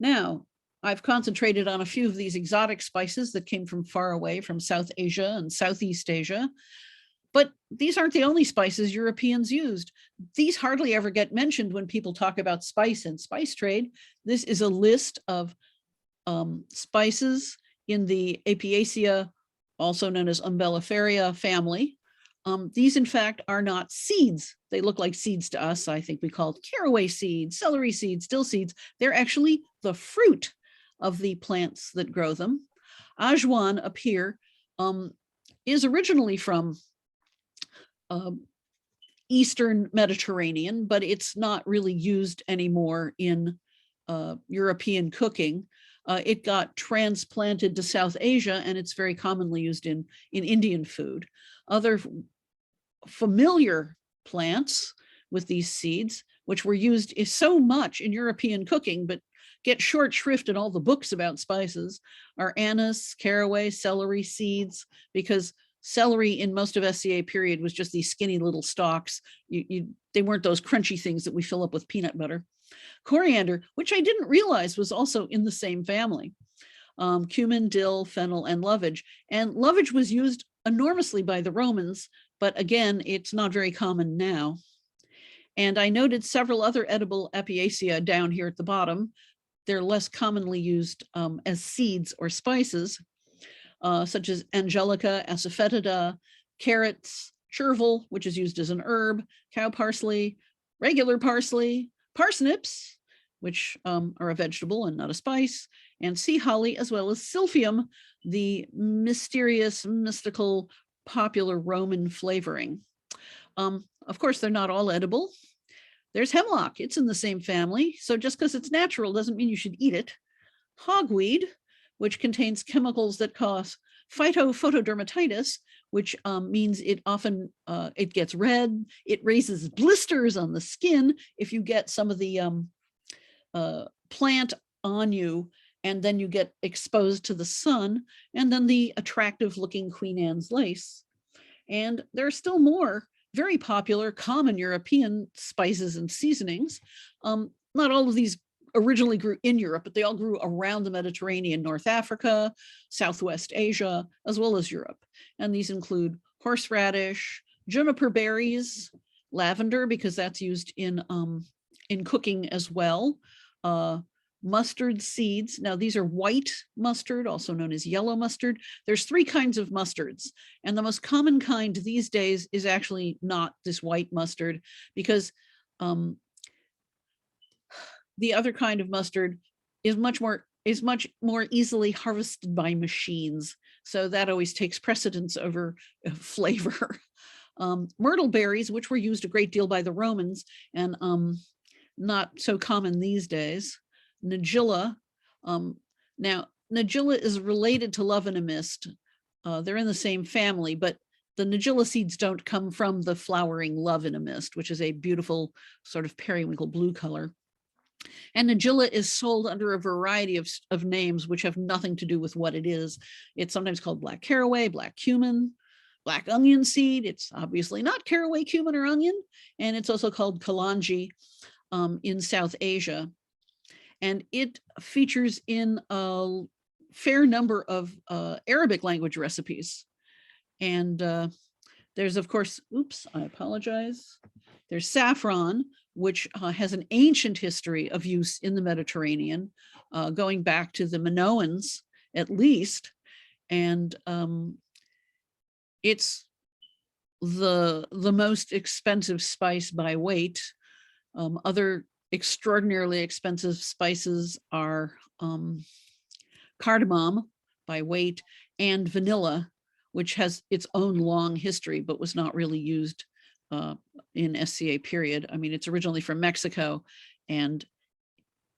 Now, I've concentrated on a few of these exotic spices that came from far away, from South Asia and Southeast Asia, but these aren't the only spices Europeans used. These hardly ever get mentioned when people talk about spice and spice trade. This is a list of spices in the Apiaceae, also known as Umbelliferia family. These, in fact, are not seeds. They look like seeds to us. I think we call it caraway seeds, celery seeds, dill seeds. They're actually the fruit of the plants that grow them. Ajwan up here is originally from Eastern Mediterranean, but it's not really used anymore in European cooking. It got transplanted to South Asia, and it's very commonly used in Indian food. Other familiar plants with these seeds, which were used so much in European cooking, but get short shrift in all the books about spices, are anise, caraway, celery seeds, because celery in most of SCA period was just these skinny little stalks. They weren't those crunchy things that we fill up with peanut butter. Coriander, which I didn't realize was also in the same family. Cumin, dill, fennel, and lovage. And lovage was used enormously by the Romans, but again, it's not very common now. And I noted several other edible Apiaceae down here at the bottom. They're less commonly used as seeds or spices, such as angelica, asafoetida, carrots, chervil, which is used as an herb, cow parsley, regular parsley, parsnips, which are a vegetable and not a spice, and sea holly, as well as silphium, the mysterious, mystical, popular Roman flavoring. Of course, they're not all edible. There's hemlock. It's in the same family. So just because it's natural doesn't mean you should eat it. Hogweed, which contains chemicals that cause phytophotodermatitis, which means it often it gets red. It raises blisters on the skin if you get some of the plant on you, and then you get exposed to the sun, and then the attractive looking Queen Anne's lace. And there are still more very popular, common European spices and seasonings. Not all of these originally grew in Europe, but they all grew around the Mediterranean, North Africa, Southwest Asia, as well as Europe. And these include horseradish, juniper berries, lavender, because that's used in cooking as well, mustard seeds. Now, these are white mustard, also known as yellow mustard. There's 3 kinds of mustards, and the most common kind these days is actually not this white mustard, because the other kind of mustard is much more easily harvested by machines. So that always takes precedence over flavor. Myrtle berries, which were used a great deal by the Romans and not so common these days. Nigella. Now, Nigella is related to love in a mist. They're in the same family, but the Nigella seeds don't come from the flowering love in a mist, which is a beautiful sort of periwinkle blue color. And Nigella is sold under a variety of names which have nothing to do with what it is. It's sometimes called black caraway, black cumin, black onion seed. It's obviously not caraway, cumin, or onion. And it's also called kalanji in South Asia. And it features in a fair number of Arabic language recipes. And there's, of course, oops, I apologize. There's saffron, which has an ancient history of use in the Mediterranean, going back to the Minoans, at least. And it's the most expensive spice by weight. Other extraordinarily expensive spices are cardamom by weight and vanilla, which has its own long history, but was not really used in SCA period. I mean, it's originally from Mexico, and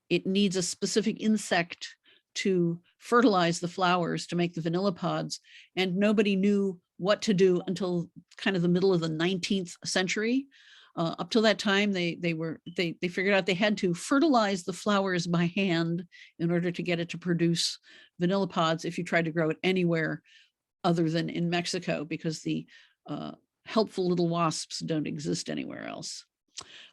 it needs a specific insect to fertilize the flowers to make the vanilla pods. And nobody knew what to do until kind of the middle of the 19th century. Up till that time, they figured out they had to fertilize the flowers by hand in order to get it to produce vanilla pods if you tried to grow it anywhere other than in Mexico, because the helpful little wasps don't exist anywhere else.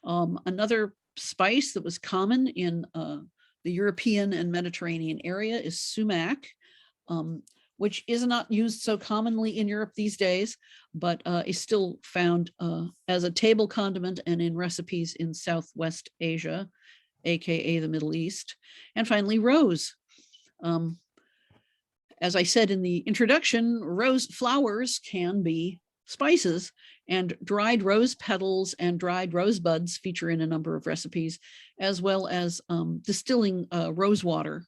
Another spice that was common in the European and Mediterranean area is sumac, which is not used so commonly in Europe these days, but is still found as a table condiment and in recipes in Southwest Asia, AKA the Middle East. And finally, rose. As I said in the introduction, rose flowers can be spices, and dried rose petals and dried rose buds feature in a number of recipes, as well as distilling rose water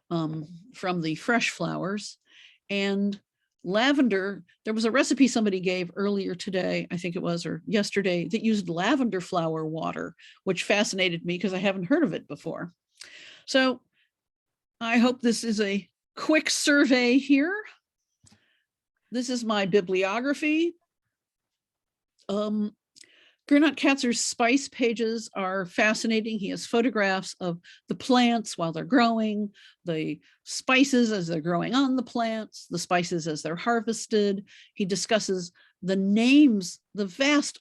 from the fresh flowers. And lavender, there was a recipe somebody gave earlier today, I think it was, or yesterday, that used lavender flower water, which fascinated me because I haven't heard of it before. So I hope this is a quick survey here. This is my bibliography. Gernot Katzer's spice pages are fascinating. He has photographs of the plants while they're growing, the spices as they're growing on the plants, the spices as they're harvested. He discusses the names, the vast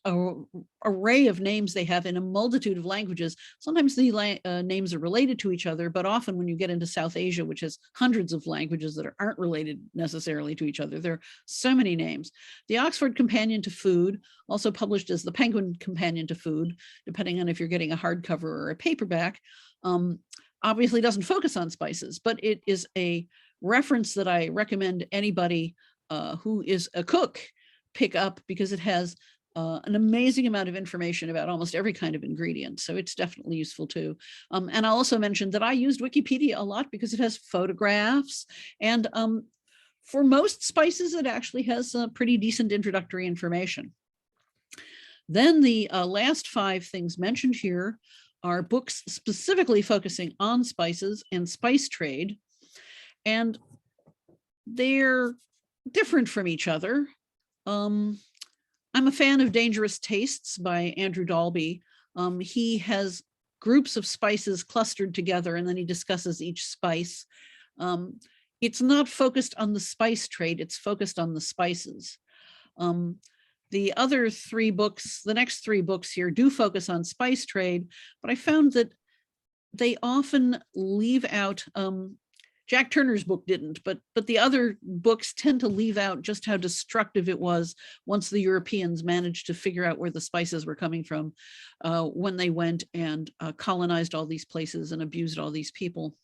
array of names they have in a multitude of languages. Sometimes the names are related to each other, but often when you get into South Asia, which has hundreds of languages that aren't related necessarily to each other, there are so many names. The Oxford Companion to Food, also published as the Penguin Companion to Food, depending on if you're getting a hardcover or a paperback, obviously doesn't focus on spices, but it is a reference that I recommend anybody who is a cook pick up, because it has an amazing amount of information about almost every kind of ingredient. So it's definitely useful too. And I also mentioned that I used Wikipedia a lot because it has photographs, and for most spices, it actually has pretty decent introductory information. Then the last 5 things mentioned here are books specifically focusing on spices and spice trade. And they're different from each other. I'm a fan of Dangerous Tastes by Andrew Dalby. He has groups of spices clustered together, and then he discusses each spice. It's not focused on the spice trade, it's focused on the spices. The other 3 books, the next 3 books here, do focus on spice trade, but I found that they often leave out, Jack Turner's book didn't, but the other books tend to leave out just how destructive it was once the Europeans managed to figure out where the spices were coming from when they went and colonized all these places and abused all these people.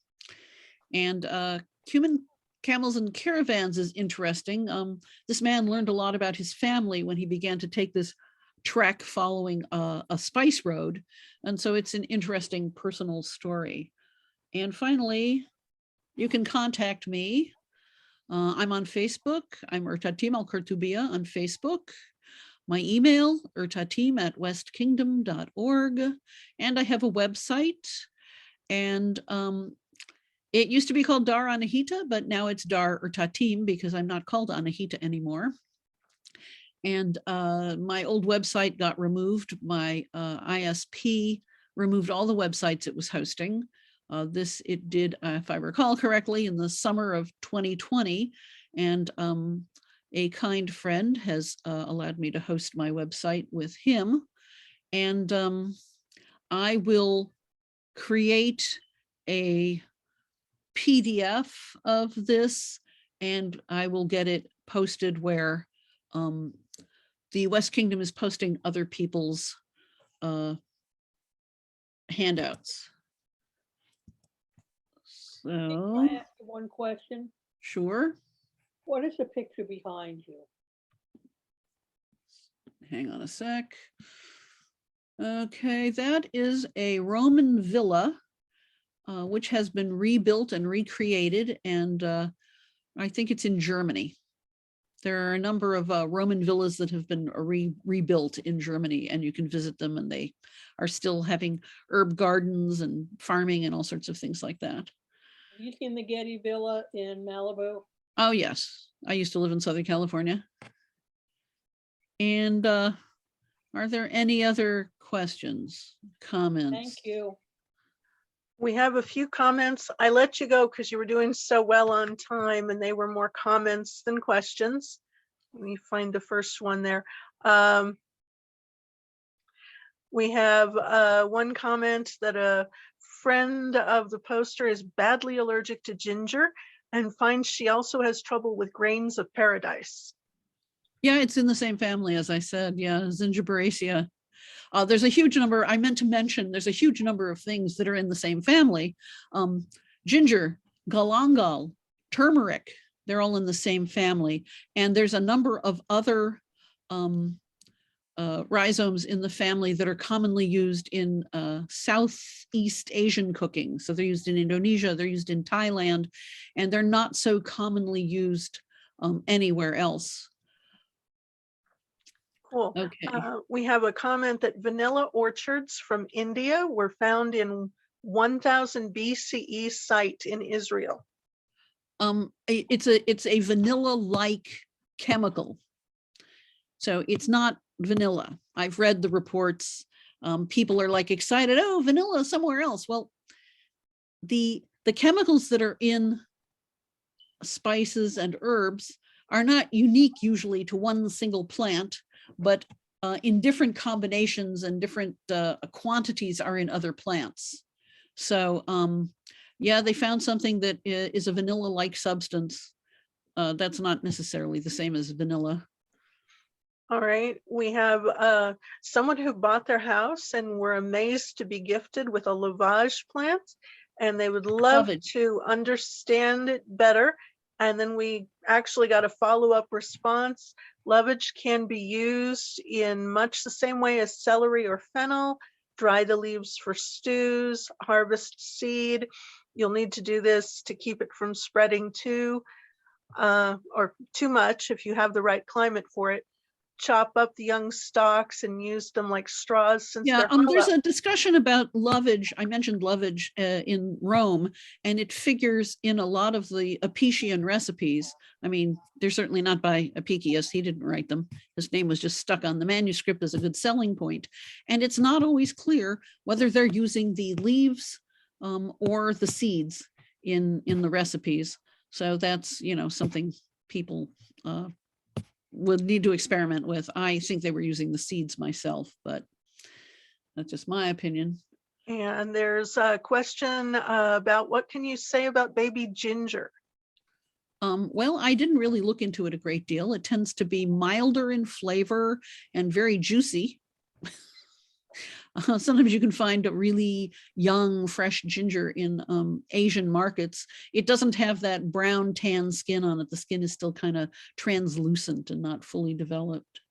And Human Camels and Caravans is interesting. This man learned a lot about his family when he began to take this trek following a spice road. And so it's an interesting personal story. And finally, you can contact me. I'm on Facebook. I'm Urtatim al-Qurtubiyya on Facebook. My email, urtatim@westkingdom.org. And I have a website. And it used to be called Dar Anahita, but now it's Dar Urtatim because I'm not called Anahita anymore. And my old website got removed. My ISP removed all the websites it was hosting. This it did, if I recall correctly, in the summer of 2020. And a kind friend has allowed me to host my website with him. And I will create a PDF of this, and I will get it posted where the West Kingdom is posting other people's handouts. So, Can I ask you one question? sure. What is the picture behind you? Hang on a sec. Okay, that is a Roman villa, which has been rebuilt and recreated, and I think it's in Germany. There are a number of Roman villas that have been rebuilt in Germany, and you can visit them, and they are still having herb gardens and farming and all sorts of things like that. Have you seen the Getty Villa in Malibu? Oh, yes. I used to live in Southern California. And are there any other questions, comments? Thank you. We have a few comments. I let you go because you were doing so well on time and they were more comments than questions. Let me find the first one there. We have one comment that a friend of the poster is badly allergic to ginger and finds she also has trouble with grains of paradise. Yeah, it's in the same family, as I said. Yeah, Zingiberaceae. There's a huge number, I meant to mention, there's a huge number of things that are in the same family. Ginger, galangal, turmeric, they're all in the same family. And there's a number of other rhizomes in the family that are commonly used in Southeast Asian cooking. So they're used in Indonesia, they're used in Thailand, and they're not so commonly used anywhere else. Cool. Okay. We have a comment that vanilla orchards from India were found in 1000 BCE site in Israel. It's a vanilla-like chemical. So it's not vanilla. I've read the reports. People are like excited, oh, vanilla somewhere else. Well, the chemicals that are in spices and herbs are not unique usually to one single plant, but in different combinations and different quantities are in other plants. So yeah, they found something that is a vanilla-like substance. That's not necessarily the same as vanilla. All right, we have someone who bought their house and were amazed to be gifted with a lavage plant, and they would love Lavage. to understand it better. And then we actually got a follow-up response. Lavage can be used in much the same way as celery or fennel. Dry the leaves for stews, harvest seed. You'll need to do this to keep it from spreading too, or too much if you have the right climate for it. Chop up the young stalks and use them like straws since Yeah, they're hollow. there's a discussion about lovage. I mentioned lovage in Rome, and it figures in a lot of the Apician recipes. I mean, they're certainly not by Apicius. He didn't write them. His name was just stuck on the manuscript as a good selling point. And it's not always clear whether they're using the leaves or the seeds in the recipes. So that's, you know, something people would need to experiment with. I think they were using the seeds myself, but that's just my opinion. And there's a question about what can you say about baby ginger? Well, I didn't really look into it a great deal. It tends to be milder in flavor and very juicy. Sometimes you can find a really young, fresh ginger in Asian markets. It doesn't have that brown tan skin on it. The skin is still kind of translucent and not fully developed.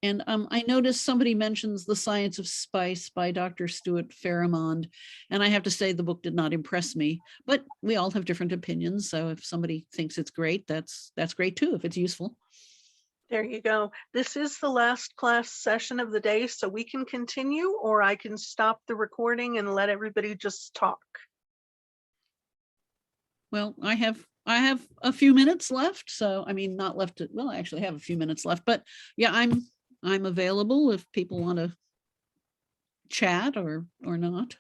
And I noticed somebody mentions The Science of Spice by Dr. Stuart Farrimond. And I have to say the book did not impress me, but we all have different opinions. So if somebody thinks it's great, that's great too, if it's useful. There you go. This is the last class session of the day, so we can continue, or I can stop the recording and let everybody just talk. Well, I have a few minutes left. So, I mean, not left. Well, I actually have a few minutes left, but yeah, I'm available if people want to chat or not.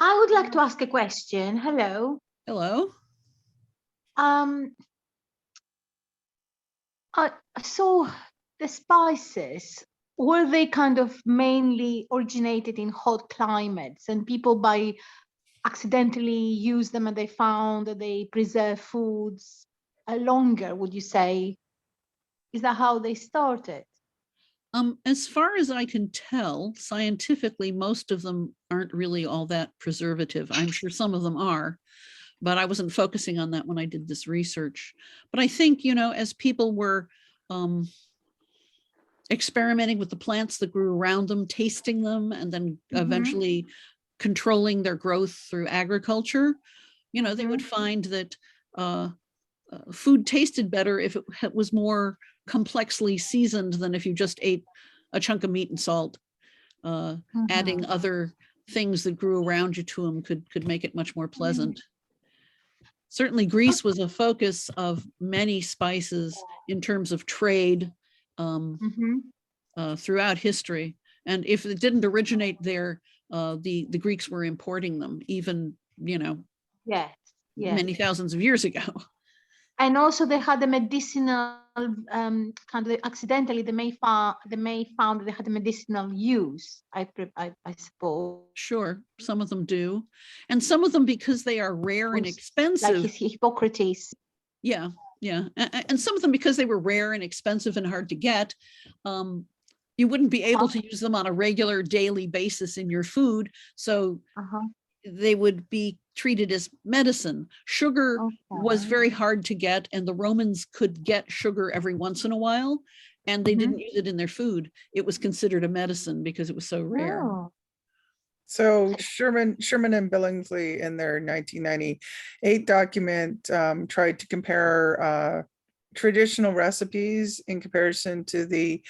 I would like to ask a question. Hello. Hello. So the spices, were they kind of mainly originated in hot climates, and people by accidentally use them and they found that they preserve foods longer, would you say? Is that how they started? As far as I can tell, scientifically, most of them aren't really all that preservative. I'm sure some of them are, but I wasn't focusing on that when I did this research. But I think, you know, as people were experimenting with the plants that grew around them, tasting them, and then eventually controlling their growth through agriculture, you know, they would find that food tasted better if it was more complexly seasoned than if you just ate a chunk of meat and salt. Adding other things that grew around you to them could make it much more pleasant. Certainly Greece was a focus of many spices in terms of trade throughout history. And if it didn't originate there, the Greeks were importing them even, you know, many thousands of years ago. And also they had the medicinal, kind of accidentally they may found that they had a medicinal use, I suppose. Sure, some of them do. And some of them, because they are rare and expensive. Like Hippocrates. Yeah, yeah. And some of them, because they were rare and expensive and hard to get, you wouldn't be able to use them on a regular daily basis in your food. So they would be treated as medicine. Sugar was very hard to get, and the Romans could get sugar every once in a while, and they didn't use it in their food. It was considered a medicine because it was so rare. So Sherman and Billingsley in their 1998 document tried to compare traditional recipes in comparison to the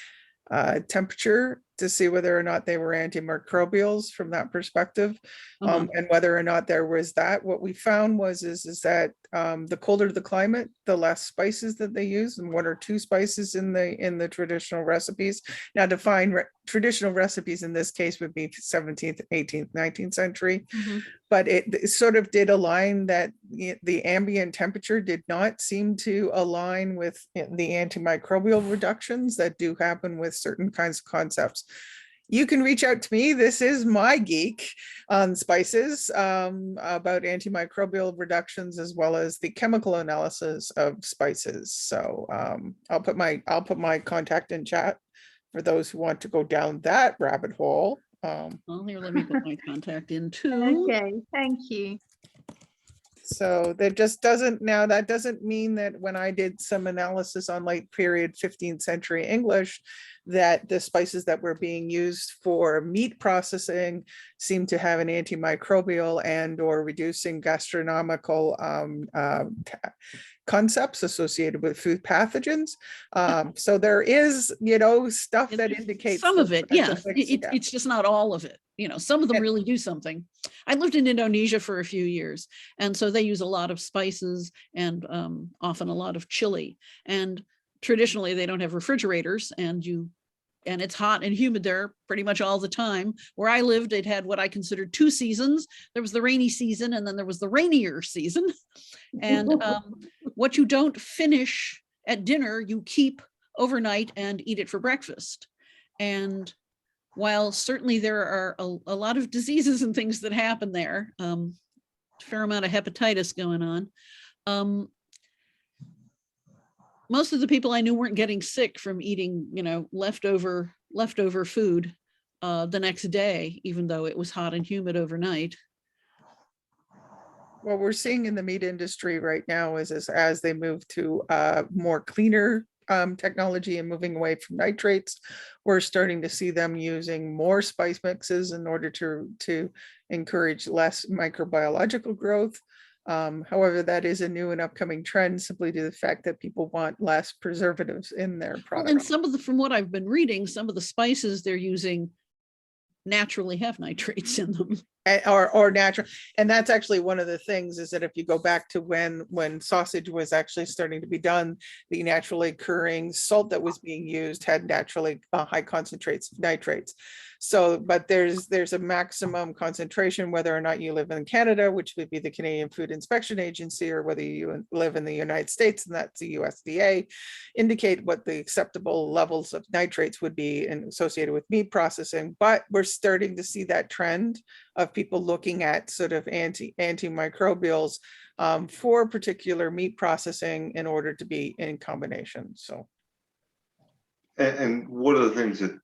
temperature to see whether or not they were antimicrobials from that perspective, and whether or not there was that. What we found was that the colder the climate, the less spices that they use, and 1 or 2 spices in the traditional recipes. Now, to find traditional recipes in this case would be 17th, 18th, 19th century, but it sort of did align that the ambient temperature did not seem to align with the antimicrobial reductions that do happen with certain kinds of concepts. You can reach out to me. This is my geek on spices, about antimicrobial reductions as well as the chemical analysis of spices. So I'll put my contact in chat for those who want to go down that rabbit hole. Well, here, let me put my contact in too. Okay, thank you. So that just doesn't, now that doesn't mean that when I did some analysis on late period 15th century English, that the spices that were being used for meat processing seem to have an antimicrobial and or reducing gastronomical concepts associated with food pathogens. So there is, you know, stuff that indicates some of it. Yeah, it's just not all of it. You know, some of them really do something. I lived in Indonesia for a few years, and so they use a lot of spices and often a lot of chili. And traditionally, they don't have refrigerators, and it's hot and humid there pretty much all the time. Where I lived, it had what I considered 2 seasons. There was the rainy season, and then there was the rainier season. And what you don't finish at dinner, you keep overnight and eat it for breakfast. And while certainly there are a lot of diseases and things that happen there, a fair amount of hepatitis going on, most of the people I knew weren't getting sick from eating, you know, leftover food the next day, even though it was hot and humid overnight. What we're seeing in the meat industry right now is as they move to more cleaner technology and moving away from nitrates, we're starting to see them using more spice mixes in order to encourage less microbiological growth. However, that is a new and upcoming trend simply due to the fact that people want less preservatives in their products. And some of the, from what I've been reading, some of the spices they're using naturally have nitrates in them. or natural. And that's actually one of the things, is that if you go back to when sausage was actually starting to be done, the naturally occurring salt that was being used had naturally high concentrates of nitrates. So, but there's a maximum concentration, whether or not you live in Canada, which would be the Canadian Food Inspection Agency, or whether you live in the United States, and that's the USDA, indicate what the acceptable levels of nitrates would be and associated with meat processing. But we're starting to see that trend of people looking at sort of antimicrobials for particular meat processing in order to be in combination. So, And one of the things that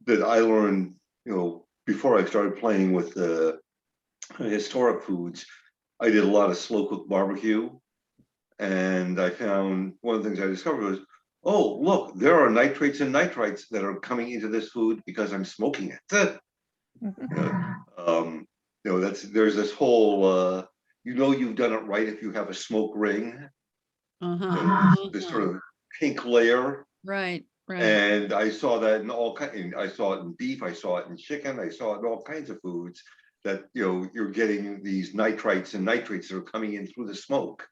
that I learned, before I started playing with the historic foods, I did a lot of slow cooked barbecue, and I found one of the things I discovered was, oh, look, there are nitrates and nitrites that are coming into this food because I'm smoking it. There's this whole you've done it right if you have a smoke ring, this sort of pink layer. Right. And I saw that in I saw it in beef, I saw it in chicken, I saw it in all kinds of foods, that you're getting these nitrites and nitrates that are coming in through the smoke.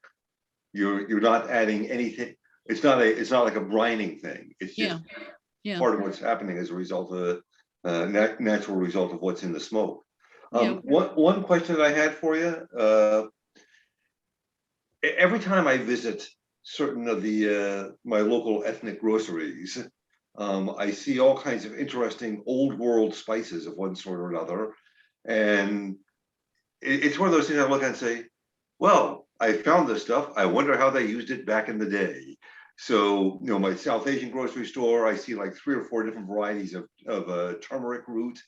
You're not adding anything. It's not like a brining thing. It's just part of what's happening as a result of natural result of what's in the smoke. One question that I had for you, every time I visit certain of the my local ethnic groceries, I see all kinds of interesting old world spices of one sort or another, and it's one of those things I look at and say, well, I found this stuff, I wonder how they used it back in the day. So my South Asian grocery store, I see like 3 or 4 different varieties of turmeric root,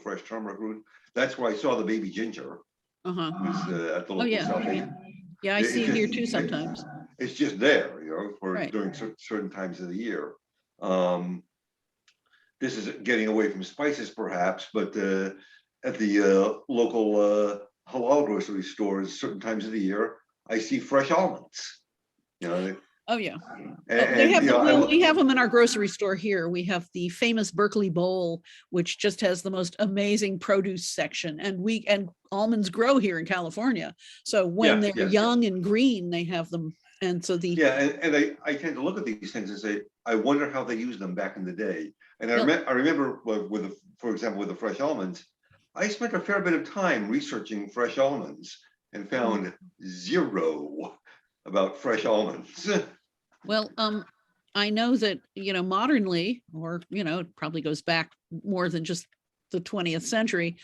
fresh turmeric root. That's where I saw the baby ginger. Was, at the local South Asian. Yeah, I see it here too sometimes. It's just there, for during certain times of the year. This is getting away from spices, perhaps, but at the local halal grocery stores, certain times of the year, I see fresh almonds. Oh yeah, And, we have them in our grocery store here. We have the famous Berkeley Bowl, which just has the most amazing produce section, and almonds grow here in California. So when they're young and green, they have them. And so and I tend to look at these things and say, I wonder how they used them back in the day. And I remember for example, with the fresh almonds, I spent a fair bit of time researching fresh almonds and found zero about fresh almonds. Well, I know that, modernly, or, it probably goes back more than just the 20th century,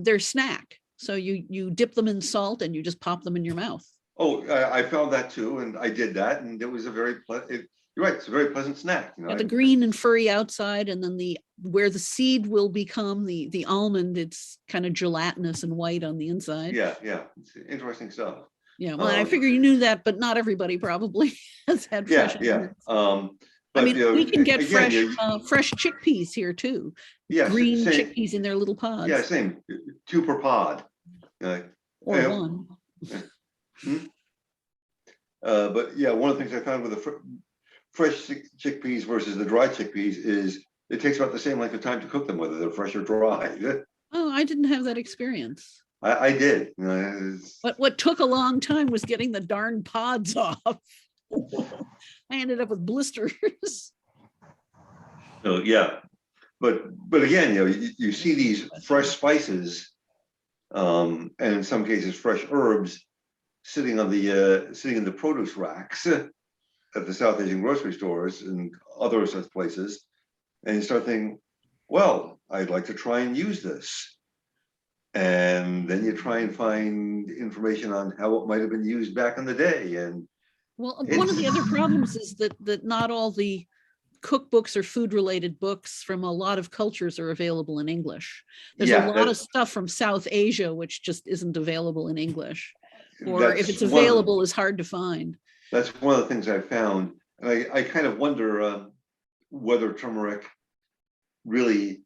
they're snack. So you dip them in salt and you just pop them in your mouth. Oh, I found that too, and I did that, and it was a very pleasant. You're right; it's a very pleasant snack. The green and furry outside, and then where the seed will become the almond. It's kind of gelatinous and white on the inside. Yeah, it's interesting stuff. Yeah, well, I figure you knew that, but not everybody probably has had fresh almonds. But, we can get again, fresh chickpeas here too. Yes, green chickpeas in their little pods. Yeah, same. 2 per pod. Or one. But yeah, one of the things I found with the fresh chickpeas versus the dry chickpeas is it takes about the same length of time to cook them, whether they're fresh or dry. Oh, I didn't have that experience. I did. But what took a long time was getting the darn pods off. I ended up with blisters. So yeah, but again, you see these fresh spices, and in some cases fresh herbs, sitting in the produce racks at the South Asian grocery stores and other such places, and you start thinking, well, I'd like to try and use this. And then you try and find information on how it might have been used back in the day. And well, one of the other problems is that not all the cookbooks or food-related books from a lot of cultures are available in English. There's a lot of stuff from South Asia which just isn't available in English, or if it's available, is hard to find. That's one of the things I found, and I kind of wonder whether turmeric really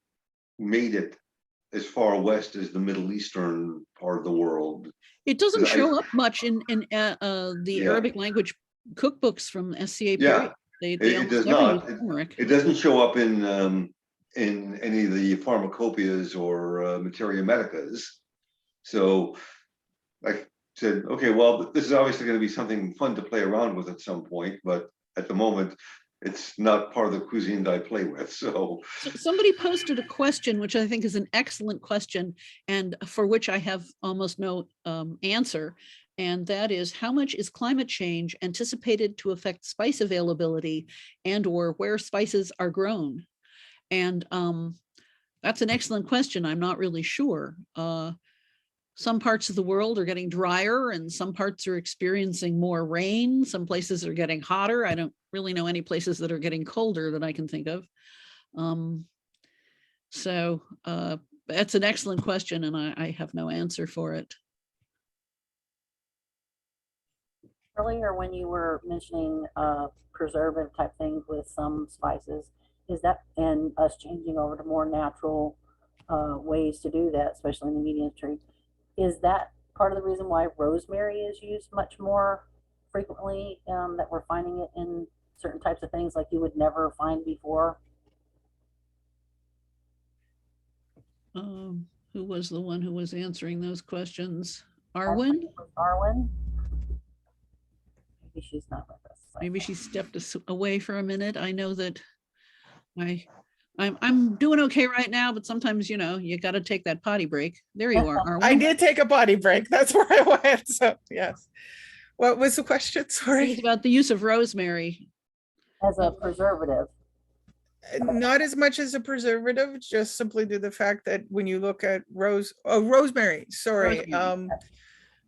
made it as far west as the Middle Eastern part of the world. It doesn't show up much in the Arabic language cookbooks from SCA period. They it does not. It doesn't show up in in any of the pharmacopoeias or materia medicas. So I said, okay, well, this is obviously going to be something fun to play around with at some point, but at the moment, it's not part of the cuisine that I play with. So Somebody posted a question, which I think is an excellent question, and for which I have almost no answer. And that is, how much is climate change anticipated to affect spice availability and or where spices are grown? And that's an excellent question. I'm not really sure. Some parts of the world are getting drier and some parts are experiencing more rain. Some places are getting hotter. I don't really know any places that are getting colder that I can think of. So that's an excellent question and I have no answer for it. Earlier, when you were mentioning preservative type things with some spices, is that, and us changing over to more natural ways to do that, especially in the media industry, is that part of the reason why rosemary is used much more frequently, that we're finding it in certain types of things like you would never find before? Who was the one who was answering those questions? Arwen? Arwen? Maybe she's not with us. Maybe she stepped away for a minute. I know that I'm doing okay right now, but sometimes, you know, you got to take that potty break. There you are, Arwen. I did take a potty break. That's where I went. So yes. What was the question? It Sorry. was about the use of rosemary. As a preservative. Not as much as a preservative, just simply due to the fact that when you look at rosemary, sorry. Rosemary.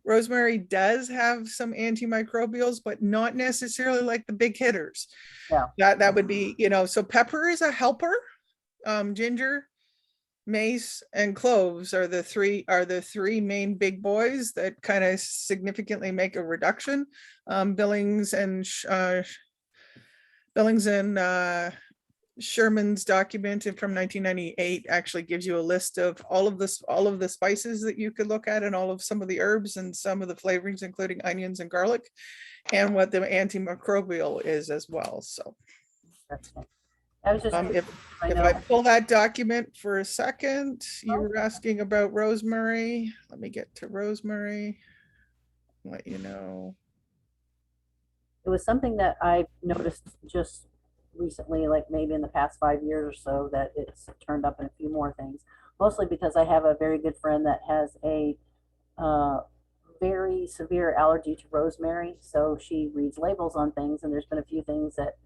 Rosemary does have some antimicrobials, but not necessarily like the big hitters. Yeah. That would be, you know, so pepper is a helper. Ginger, mace, and cloves are the three main big boys that kind of significantly make a reduction. Billings and Sherman's documented from 1998 actually gives you a list of all of the spices that you could look at and all of some of the herbs and some of the flavorings, including onions and garlic, and what the antimicrobial is as well. So I was just if I pull that document for a second, you were asking about rosemary. Let me get to rosemary. Let you know. it was something that I noticed just recently, like maybe in the past 5 years or so, that it's turned up in a few more things, mostly because I have a very good friend that has a very severe allergy to rosemary. So she reads labels on things, and there's been a few things that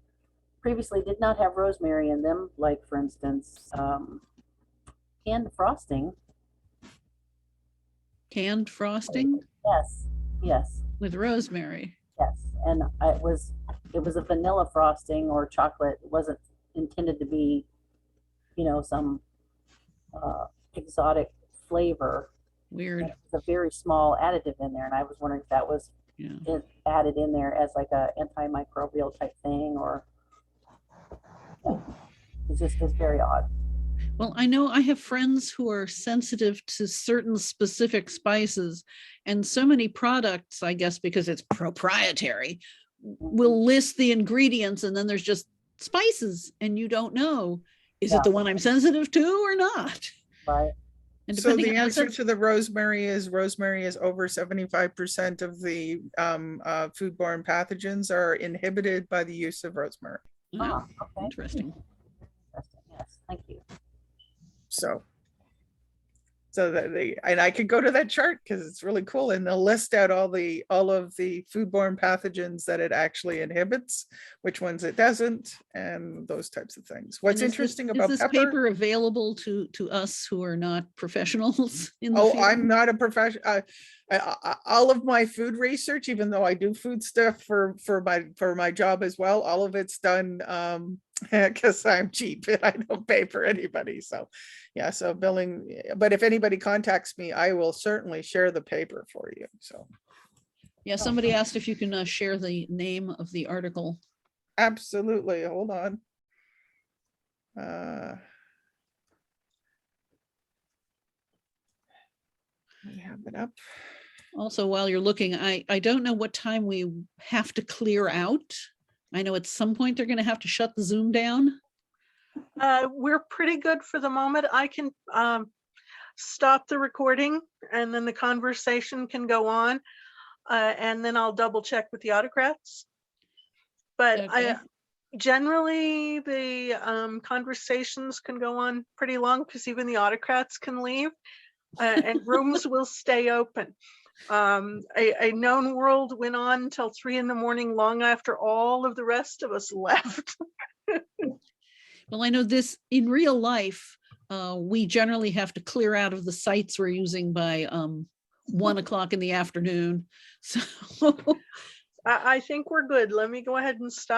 previously did not have rosemary in them, like for instance, canned frosting. Canned frosting? Yes, yes. With rosemary. Yes, and it was a vanilla frosting or chocolate. It wasn't intended to be, you know, some exotic flavor. Weird. And it was a very small additive in there, and I was wondering if that was added in there as like a antimicrobial type thing, or it's very odd. Well, I know I have friends who are sensitive to certain specific spices, and so many products, I guess because it's proprietary, will list the ingredients and then there's just spices and you don't know, is it the one I'm sensitive to or not? Right. And So the answer to the rosemary is over 75% of the foodborne pathogens are inhibited by the use of rosemary. Oh, Okay. interesting. Yes, thank you. So that and I could go to that chart because it's really cool, and they'll list out all of the foodborne pathogens that it actually inhibits, which ones it doesn't, and those types of things. What's interesting about this paper available to us who are not professionals in the field? I'm not a professional. All of my food research, even though I do food stuff for my job as well, all of it's done because I'm cheap and I don't pay for anybody. So yeah, so billing, but if anybody contacts me, I will certainly share the paper for you. So yeah, somebody asked if you can share the name of the article. Absolutely. Hold on. I have it up. Also, while you're looking, I don't know what time we have to clear out. I know at some point they're going to have to shut the Zoom down. We're pretty good for the moment. I can stop the recording and then the conversation can go on. And then I'll double check with the autocrats. But Okay. generally the conversations can go on pretty long because even the autocrats can leave and rooms will stay open. A known world went on until 3 a.m, long after all of the rest of us left. Well, I know this in real life, we generally have to clear out of the sites we're using by 1 o'clock in the afternoon. So I think we're good. Let me go ahead and stop.